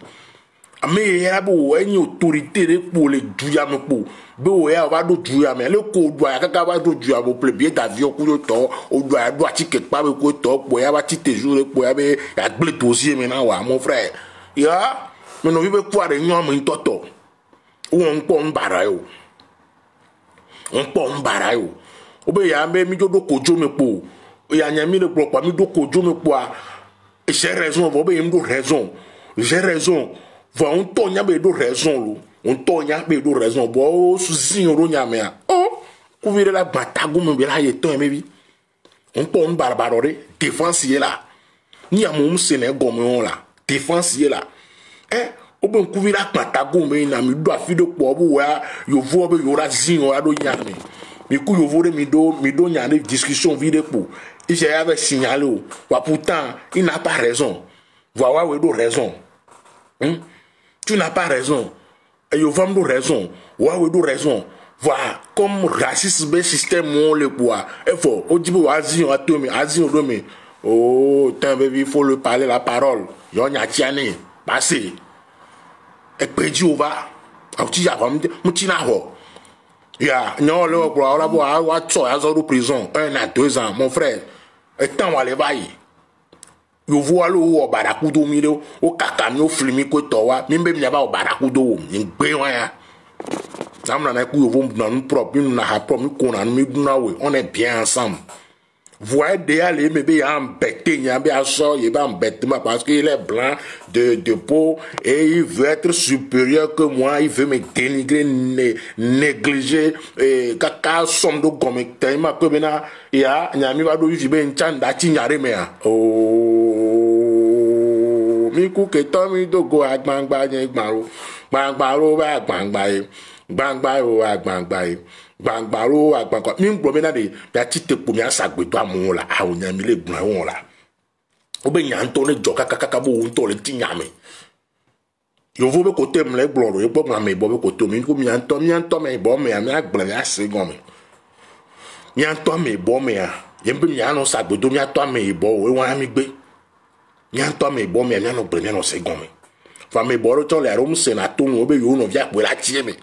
ame ya bo enyi autorité re pour le duya me po be o ya ba do duya me le ko do ya kaka ba do duya bo ple bien d'avion ku to o do ya do ati ke pa be ko to po ya ba ti te jour po ya be ya gble dossier maintenant wa mon frère ya me no be kwa de nyo mo ntoto won po mbara yo o be ya be mi do kojo me po ya nya mi le po pa mi do kojo me po a j'ai raison bo be mi do raison j'ai raison va on to nya be do raison lo on to nya be do raison bo suzi ro nya me a ku vire la batagu me be la ye ton me bi on po on barbarore défensier là ni amum sene gomme on là défensier là o be ku vire la batagu me na mi do afi do po bo wa yo vo be yo ra zin o ado nya me mi ku yo vo re mi do nya ne discussion vide po il j'ai avait signalé wa pourtant il n'a pas raison voilà we do raison tu n'as pas raison. Et yo vam do raison. Wa we do raison. Voilà, comme racisme système on le bois. Et faut au dibo azin atomi, azin odomi. Oh, tant baby faut le parler la parole. Yo nya tiane, passé. Et pédi ova. Au ti ya vam mutina ho. Ya, non le bois la bois wa tso ya zo prison 1 à 2 ans mon frère. Et tant va le bailler. Yo voa lo o barakudo mi do o kaka mi o flimi ko to wa mi be mi ba o barakudo o mi gbe wa ya zamna na ku yo vo na nu propre na ha pro mi ko na mi duna we on est bien ensemble voyez de aller me be ya embêter nya be aso ye ba embêter ma parce qu'il est blanc de peau et il veut être supérieur que moi, il veut me dénigrer, négliger et kaka somme de gomme tellement que maintenant il y a nyami va do vibe nchanda ti nyare me mi ku ke to mi do go agbangba yen gbaro gbangbaro ba agbangba e gbangbaro agbangba e gbangbaro agbangba mi ngbo me na de ya ti te po mi asagbedo amu la a o nyami le gbon won la o be nyan to ne jo kaka bo won to le ti nyame yo vo be kote mle gboro e po ngame bo be kote mi ko mi nyan to me bo me ami agbon mi ase gon mi nyan to me bo me a yembe mi anu sagbedo mi ato me bo we wan mi gbe nyan to me bo me ami anu gbe mi anu se gon mi fa me bo ro to le ro mu se na to no be yo no via pe la tie me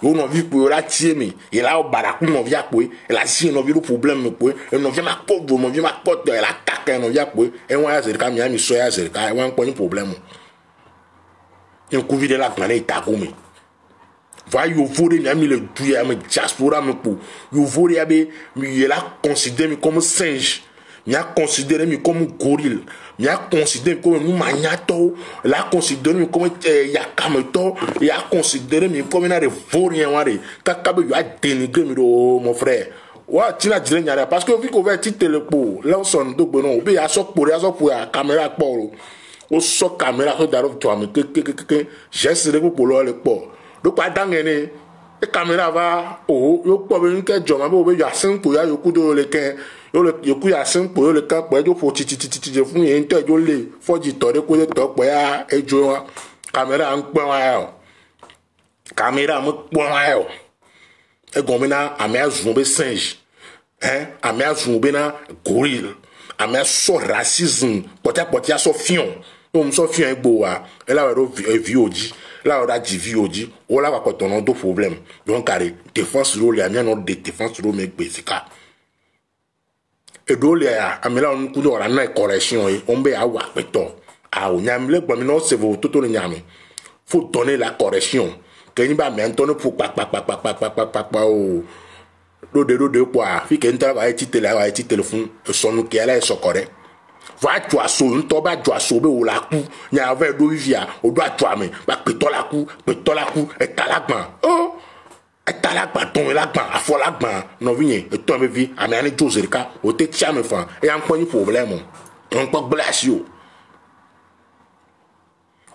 yo no vi pe la tie me e la o baraku no via pe e la si no vi do problème me pe e no via ma ko do no via ma ko de la kaka no via pe e wan ya ze ka mi ami so ya ze ka e wan ko ni problème en ku vi de la planète ko me va yo vore mi ami le duya me diaspora me po yo vore abe mi la considère comme singe mi a considéré mi comme gorille mi a considéré comme nous magnato la considéré mi comme yakameto et a considéré mi comme na de vaurien ware kakabe yo a dénigré mi do mon frère wa tina dire nyara parce que vu qu'on va titre le po là son do bono be ya so pour ya caméra po o so caméra so daro to am ke j'essaie pour le po do pa dangene e caméra va o yo po be nke joma bo be ya sin po ya yo kudo le ke yo ku ya sin po yo le kan po jo fo titi fún yẹn tó jo le foji to de ko to po ya ejo wa camera ń pon wa yo caméra mo pon wa yo e gon mi na ame azun be singe ame azun be na gorille ame so racisme potia so fion o so fion egbo wa e la ro vioji la ro da vioji o la pa ton do problème donc carré défense role ya mi no de défense role me gbe sika e do le ya amela on ku do ra na correction yi on be awa peto a o nyam le gbo mi no se vo toto le nyam faut donner la correction que ni ba maintenant pour pa o do de quoi fi que nta ba ti téléphone son que elle est socoré va tu aso nto ba tu aso be o la ku nya ave do via o do atu ame ba peto la ku e talagban e talagban ton lagban afo lagban no vinye e ton be vi ame ani jozerika o te tiame fa e an pon ni problème on po glacio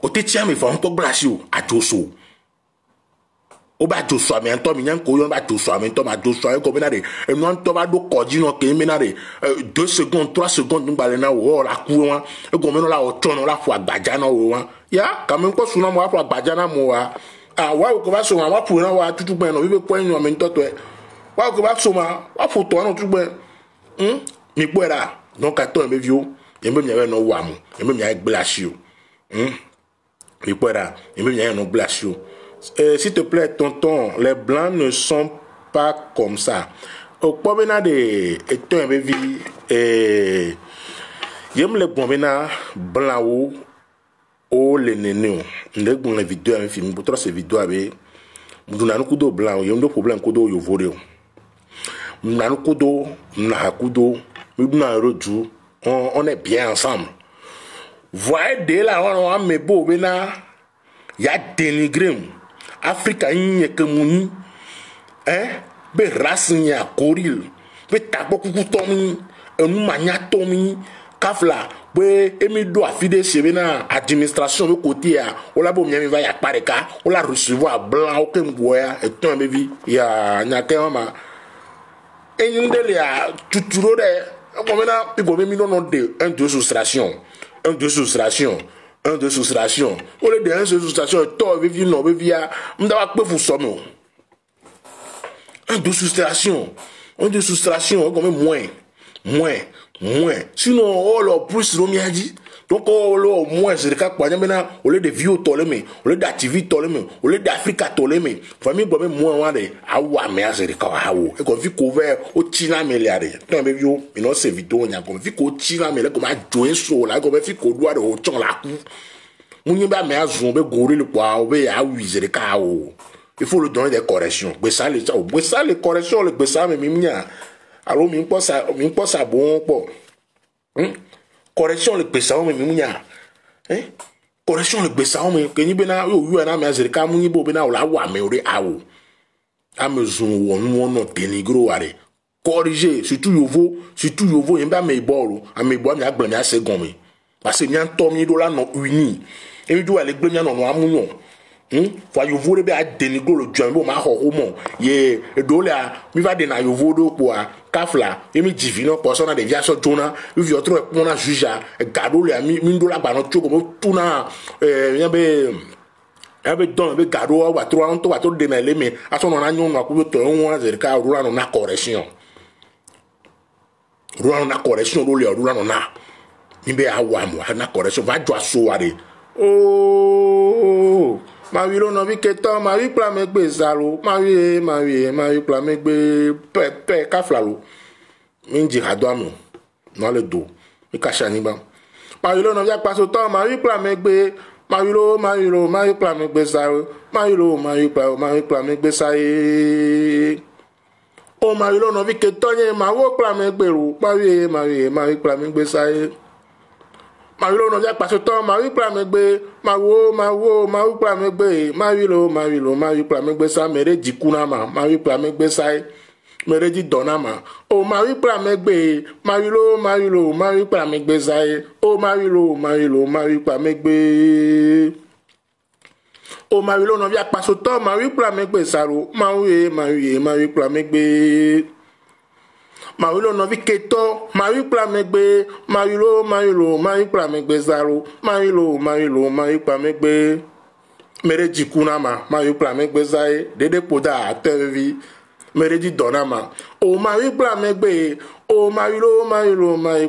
o te tiame fa on po glacio atoso o ba to so ame nto mi nyan ko yo ba to so ame nto ma do so e ko benade e no nto ba do koji no ke menade 2 secondes 3 secondes ngba le na o la ku won e ko meno la o tono la fu agbaja na o won ya ka me ko suna mo fu agbaja na mo wa wa ko ba so wa fu na wa tutu gbe no bi po enu ame nto to e wa ko ba so ma wa fu to na tutu gbe mi po era donc ato me vio e me mi no wa mo e me mi a gblashio mi po era e me mi a no gblashio. S'il te plaît, tonton, les blancs ne sont pas comme ça. Au point de étant un vie, j'aime les bons blancs ou les nénés. Les bons vidéos un film, pour toi ces vidéos avec nous n'avons pas de blanc, il y a un problème que nous avons. Nous n'avons pas de nous avons on est bien ensemble. Voyez dès là on a mes beaux bena, il y a dénigré. Africa yin ke muni be rasnya goril be taboku tomi enu manya tomi kafla be emi do afide chebena administration be côté ya o la bo mi va ya pareka o la recevoir blanc o kem boya et ton be vi ya nyake mama enyindele ya tuturo de ko mena ibo mi no de un de soustraction un de soustraction. Au lieu de un de soustraction, toi, vivi non, vivi à, m'dava peu vous sommes. Un de soustraction, comme moins. Sinon, oh, le plus, l'homme a dit. Donc, oh, le moins, c'est le cas, quoi, maintenant, au lieu de vieux tolémé, au lieu d'activité tolémé, au lieu d'Afrique tolémé, famille, bon, moins, ouais, ah, ouais, mais c'est le cas, ah, ouais, et qu'on vit couvert au China, mais là, tant, mais vieux, mais non, c'est vidéo, on a comme vit au China, mais là, comme un joint chaud, là, comme vit qu'au doigt de haut, la cou. Mouni ba me azon be gorille quoi, ou be a oui, c'est le cas, il faut le donner des corrections. Ça les corrections, le ça mais mimia. Alors, mi pense ça bon, quoi. Correction le ça mais mimia. Correction le ça mais que ni bena yo na me zerika muni bo bena la wa me ore awo. Amazon won no dénigro are. Corriger, surtout yovo, yemba me bolo, ame bo mi agble mi ase gomi. Parce que nyan to mi do la no uni. Et mi do ale gble mi no amunyo. Fa yovo le be a dénigro le djambo ma ho mo. Ye do la mi va de na yovo do kwa kafla, e mi divino persona de via so jona, mi vi otro e na juja, gado le mi do la ba no choko mo tuna be don be gado wa tro an to wa to de na le me aso no na nyon na ku to won azerika rura no na correction. Rura no na correction do le rura no na. Mi be awa mo na correction va jo aso ware. Oh, ma wi lo no vi keto ma wi pla me gbe zalo ma wi pla me gbe pe kafla lo mi nji hado amu no le do mi kasha ni ba ma wi lo no vi apaso to ma wi pla me gbe ma wi pla me gbe zalo ma wi pla me gbe sai o ma wi lo no vi keto nye ma wo pla me gbe ru ma wi pla me gbe sai ma wi lo no ja paso to ma wi pla me gbe ma wi pla me gbe ma wi pla me gbe sa mere jikuna ma wi pla me gbe sai mere ji dona ma o ma wi pla me gbe ma wi pla me gbe sai o ma wi pla me gbe o ma wi lo no ja paso to ma wi pla me gbe saro ma wi pla me gbe Mawilo no vi keto, mawi plamegbe, mawi plamegbe zaro, mawi plamegbe mere jikuna ma, mawi plamegbe zae, dede poda atevi, mere di donama. O mawi plamegbe, o mawi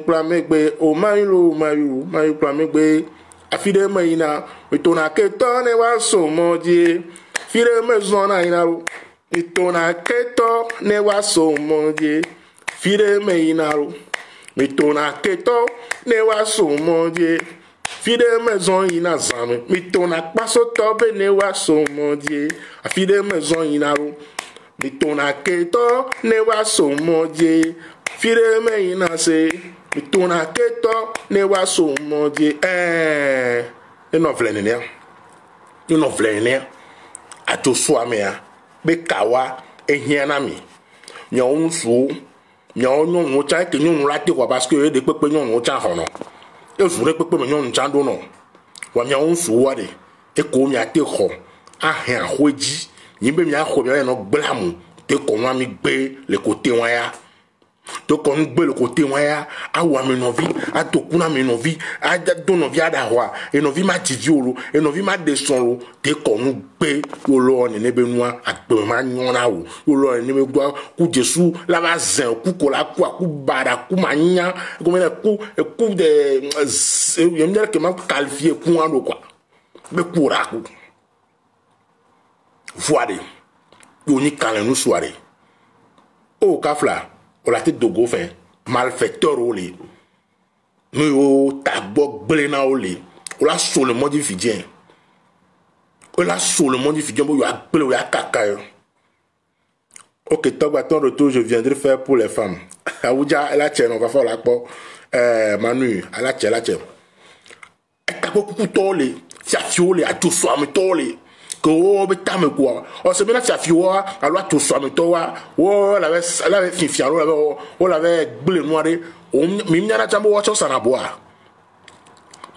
plamegbe, o mawi plamegbe. Afide me ina, mitona keto ne wa somodie, fide me zona ina ro. Mitona keto ne wa somodie. Fide me inaro, mitona keto ne wa somodie. Fide maison ina zame, mitona paso tobe ne wa somodie. Fide maison inaro, mitona keto ne wa somodie. Fide me ina se, mitona keto ne wa somodie. Eno vlenenia, ato swamea, be kawa ehianami, nyon su. Nyon no cha ke nyon la te kwa parce que de pepe nyon no cha hono e sure pepe nyon cha do no wa nyon su wa de e ko mi ate ho a hen ahoji yin be mi a ho bi no gblamu te ko wa mi gbe le côté wa ya to ko ngbe le côté wa ya a wa mi no vi a to kuna mi no vi a do no vi ada ho e no vi ma ti violo e no vi ma de son te ko nu gbe yo lo ni ne be nu a gbe ma nyon na wo yo lo ni me gwa ku Jesu la va zen ku ko la ku bada ku manya ko me ku de yem dire que ma qualifier ku an do quoi be ku ra ku voade yo ni kan nu soirée o kafla o la tête de gofin malfaiteur o le no yo tagbo gbele na o le o la so le modi fidien o la so le modi fidien bo yo agbele o ya kaka yo. Ok, top à ton retour, je viendrai faire pour les femmes. Aouja, elle a tient, on va faire la porte. Manu, elle a tient, elle a tient. Elle a beaucoup tolé. Si a fiolé, a tout soit me tolé. Que oh, mais t'as me quoi. Oh, c'est bien là, si a fiolé, elle a tout soit me tolé. Oh, elle avait fin on l'avait blé noiré. Oh, mais il y a la jambe, watch ça na boire.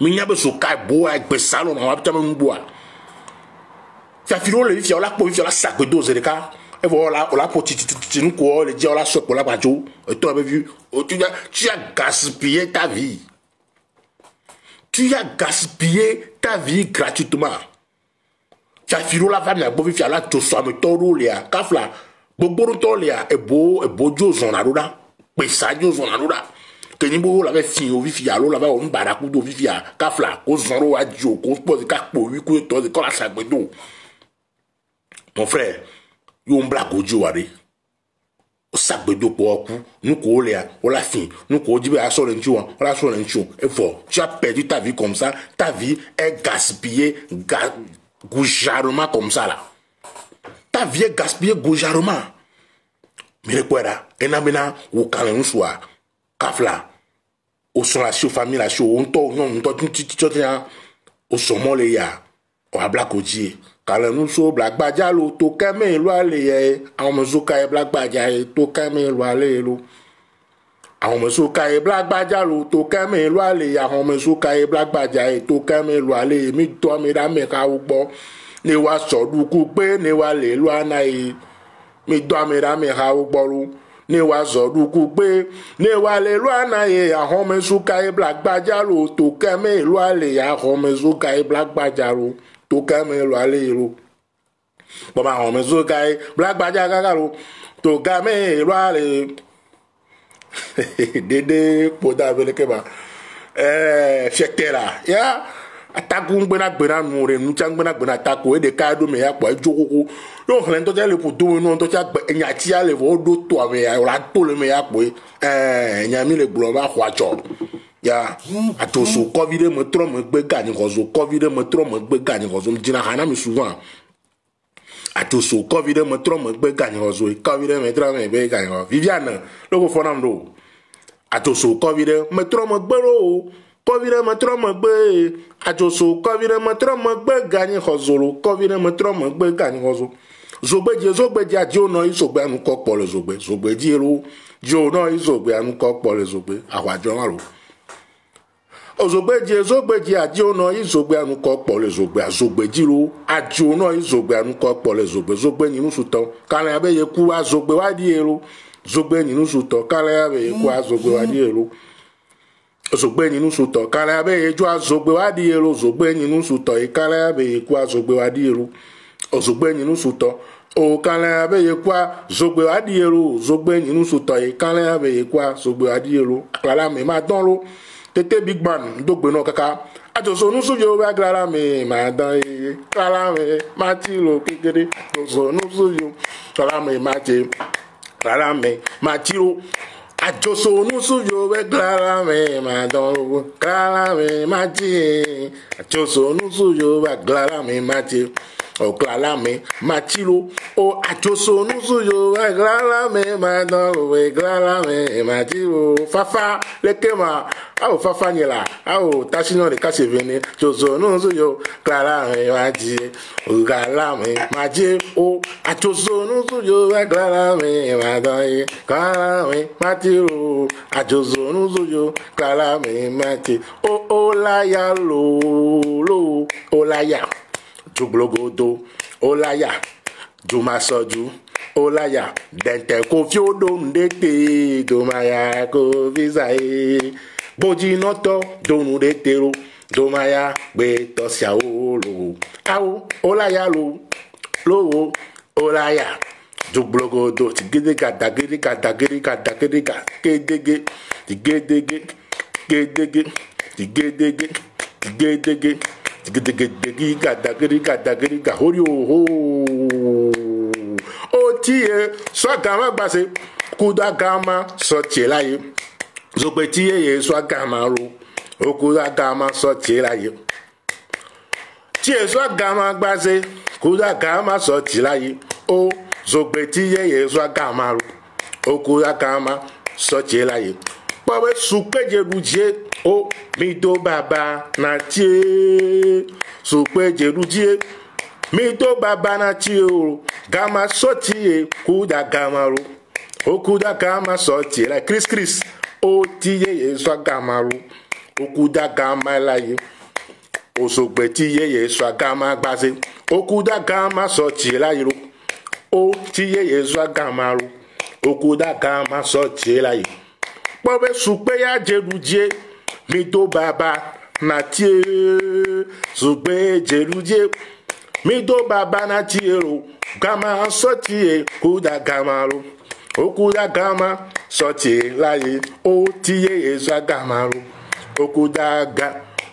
Mais il y a besoin de boire avec le salon, on va peut-être me boire. Si a fiolé, il y a la peau, il y a la sac de dose de cas. Et voilà, on l'a pour nous quoi, le dire on l'a sur pour la radio. Et toi, vu, tu as gaspillé ta vie. Tu as gaspillé ta vie gratuitement. Tu as filé la femme, tu as fait la tout ça, mais tout le monde, kafla, beaucoup de temps, et beau Dieu, on a là, mais ça, Dieu, on a là. Que ni beau l'avait fini au vif, l'eau l'avait on barakou au vif, kafla, au zoro à Dieu, qu'on pose 4 pour 8 coups de temps, quand la sac d'eau. Mon frère, yo blague au jouari o sac de dos pour coup nous ko le on la fin nous ko dit à sur l'enchou on la sur l'enchou et fort tu as perdu ta vie comme ça, ta vie est gaspillée goujarement comme ça là, ta vie est gaspillée goujarement. Mais recuerda enamena o kalen soir kafla o son la show famille la show on to tu o somo le ya o blague au dieu. Kala nous so black badjalo to kame lo ale awon mezuka e black badja to kame lo ale lo awon mezuka e black badjalo to kame lo ale awon mezuka e black badja to kame lo ale mi to mi da me ka ugbo ni wa sodu ku pe ni wa le lo anai mi do mi da me ka ugbo lu ni wa sodu ku pe ni wa le lo anai awon mezuka e black badjalo to kame lo ale awon mezuka e black badjalo to kame lo ale lo baba on mezo kai black badja gagaro to kame lo ale dede poda veleke ba fetera ya ataku gbena nure nu chang gbena ataku e de kado me ya po ejokoko lo hlen to tele po do no to cha nya ti ale vo do to ame ya la to le me ya po nya mi le gbo ba hwacho ya atoso covid me tro me gbe gani kozo covid me tro me gbe gani kozo mjina hana mi souvent atoso covid me tro me gbe gani kozo covid me tro me gbe gani kozo Viviane logo fonam do atoso covid me tro me gbe ro covid me tro me gbe atoso covid me tro me gbe gani kozo covid me tro me gbe gani kozo zogbeji ajo no isogbe anu ko po le zogbeji ero jo no isogbe anu ko po le zogbe awajo ro zogbeji ajo no isogbe anu ko po le zogbe azogbeji ro ajo no isogbe anu ko po le zogbe ni nusutan kan abe ye ku azogbe wa di ero zogbe ni nusuto kala be kwa zogbe wadi elo zogbe ni nusuto kala be ejo zogbe wadi elo zogbe ni nusuto kala be kwa zogbe wadi elo zogbe ni nusuto o kala be kwa zogbe wadi elo zogbe ni nusuto kala be kwa zogbe wadi elo kala me ma don lo tete big man dogbe no kaka ajoso nusu yo ba kala me ma dan kala me ma ti lo kekere ajoso nusu yo kala me ma ti kala me ma ti lo ajoso nusu yo ba kala me ma dan lo kala me ma ti ajoso nusu yo ba kala me ma ti o kala me ma ti lo o ajoso nusu yo ba kala me ma dan lo kala me ma ti lo fafa lekema awo fafa nyela awo tasino de kase vene jozo nusu yo kala me ma ti o kala me ma ti o ajoso nusu yo ba kala me ma dan kala me ma ti lo ajoso nusu yo kala me ma ti o la ya lo o la ya juglogodo olaya jumasoju olaya dente kofi odondete domaya kofisae bojinoto donudetero domaya gbe tosia olo awo olaya lo olaya juglogodo tigedega kedege tigedege horio ho o tie so gama gbase kuda gama so tielaye zogbe tie ye so gama ro o kuda gama so tielaye tie so gama gbase kuda gama so tielaye o zogbe tie ye so gama ro o kuda gama so tielaye pawe supeje ruje o mi do baba na tie supeje ruje mi do baba na tie o gama so tie kuda gama ro o kuda gama so tie la Chris o tie ye so gama ro o kuda gama la ye o sogbe tie ye so gama gbase o kuda gama so tie la ye o tie ye so gama ro o kuda gama so tie la ye pawe supe ya jeruje mi do baba na tie sugbe jeruje mi do baba na tie ro gama so tie kuda gama ro o kuda gama so tie laye o tie ezo gama ro o kuda ga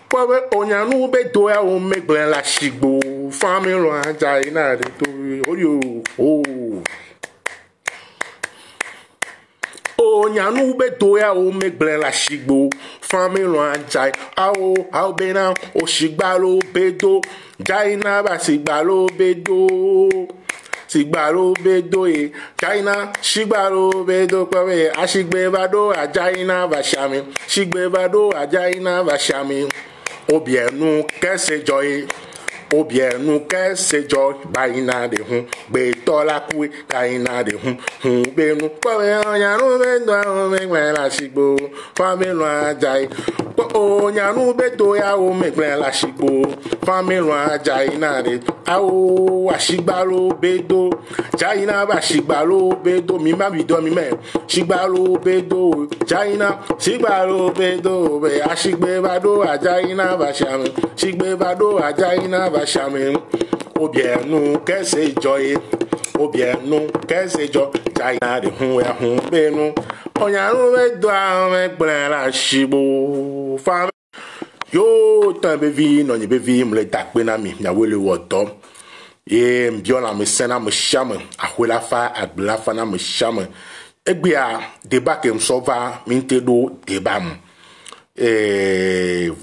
pawe onyanu be do ya o megben la shigbo family anja ina re to oyo onyanu be do ya o megben la shigbo family anja awo bena o shigbalo bedo jaina ba sigbalo bedo e jaina shigbalo bedo pawe ashigbe bado ajaina ba shami shigbe bado ajaina ba shami obienu kese joy obienu kese joy baina de hun gbe tola ku kaina de hun benu pawe onyanu bedo o megben la shigbo family ajai onyanu bedo ya o megben la shigbo family ajai na de awo ashigbalo bedo jaina ba shigbalo bedo mi ma bido mi me shigbalo bedo jaina shigbalo bedo be ashigbe bado ajaina ba shame shigbe bado ajaina ba shame obienu kese joy obienu kese jo jaina de hun ya hun benu onyanu bedo a megben la shigbo family yo tambe vi no ni be vi mle takpe na mi nya wele wodo e mbiona me sena me shame ahwela fa agbla fa na me shame egbe a débat ke msova minte do débat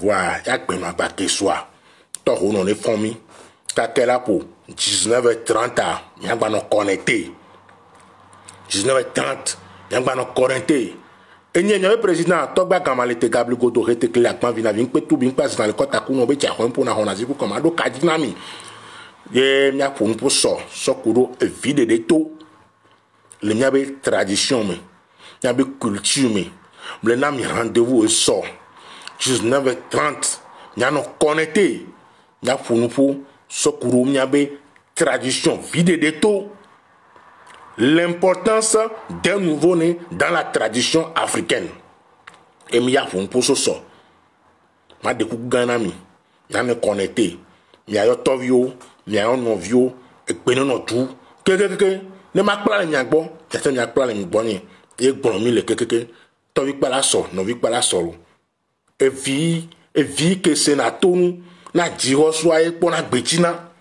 voilà ya gbe no ba ke soa to ho no ne fomi ta kela po 19h30 nya gba no connecté 19h30 nya gba no connecté enye nyo president togba gamalete gabli godo rete clear kan vina vin petu bin pass dans le kota kuno be cha hon na hona ziku komando kadinami ye mia pon po so kuro vide de to le mia be tradition me mia be culture me le na mi rendez-vous so 19h30 mia no connecté mia pon po so kuro mia be tradition vide de to l'importance d'un nouveau-né dans la tradition africaine. Et il y a un peu de ça. Ma de Ghana mi, na me connecté, mi ayo tovio, mi ayo novio, e pene no tout, que ne ma pala mi agbo, te mi akpala mi gboni, e gbon mi le que tovi pala so, novi pala solo. E vi que senaton na jiro so e pona gbetina.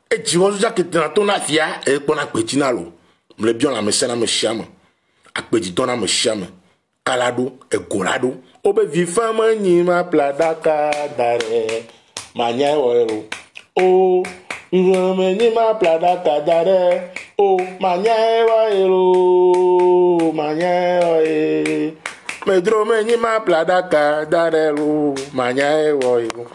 E jiro so que senaton na fia e pona gbetina lo. Me bien la me sena me chiama. Akpedi dona me chiama. Kalado e gorado. Obe vifama nyima pladaka dare manya oero o vifama nyima pladaka dare o manya oero medro nyima pladaka dare o manya oero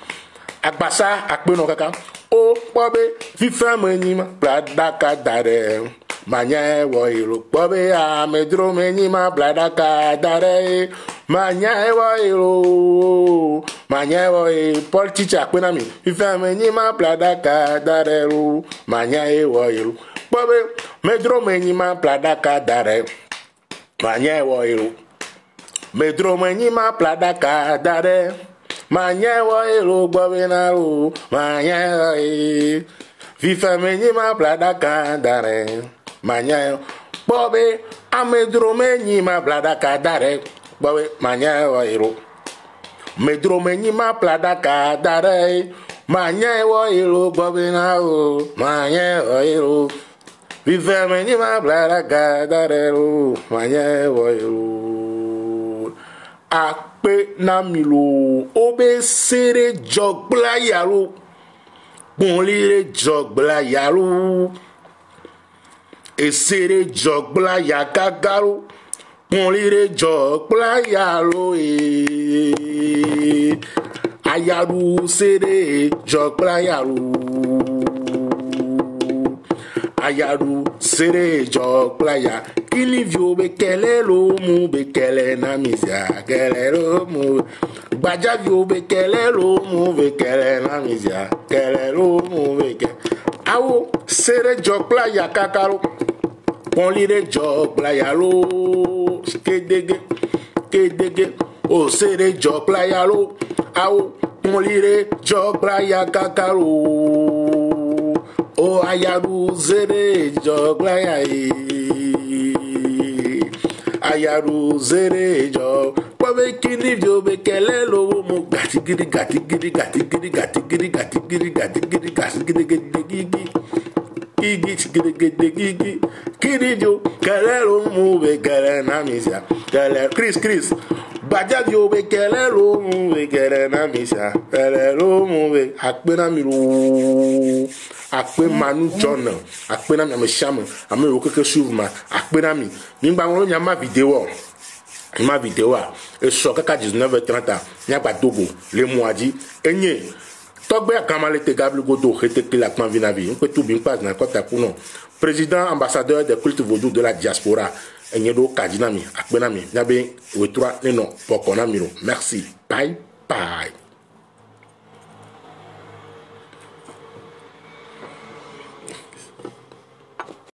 agbasa akpeno kaka o pobe vifama nyima pladaka dare manya oero pobe a medro nyima pladaka dare manya ewo Paul teacher akpena mi ife menyi ma pladaka darelu manya ewo bobe medro menyi ma pladaka dare manya ewo medro menyi ma pladaka dare manya ewo bobe na lu manya ife menyi ma pladaka dare manya bobe amedro menyi ma pladaka dare bawe manya wa hero medro menyi ma pladaka dare manya wa hero bawe na o manya wa hero vive menyi ma pladaka dare o manya wa hero akpe na milo obe sere jogbla yaro bonlire jogbla yaro esere jogbla yakagaru Ponlire jo playa lo ayaru sere jo playa lo ayaru sere jo playa kilivio bekele lo mu bekele na mizia kele lo mu gbajavio bekele lo mu bekele na mizia kele lo mu bekele awo sere jo playa kakaro Ponlire jo playa lo kedege o sere jo playa lo awo ponlire jo playa kakaro o ayaru sere jo playa ayaru sere jo pobe kini jo bekele lo mo gatigiri gigi kirijo kelelo mu be kele na misia kele Chris bajajo be kelelo mu be kele na misia kelelo mu be akpena mi ro akpe manu John akpena mi ameshama ame ro keke suivre akpena mi ngba won nya ma vidéo e so kaka 19h30 nya gba Togo le moadi enye Togbe akamale te gable godo rete la kman vinavi. On peut tout bien pas na kota kuno. Président ambassadeur des cultes vaudou de la diaspora. Enyedo kadinami akbenami. Nabe wetura neno pokonamiro. Merci. Bye bye.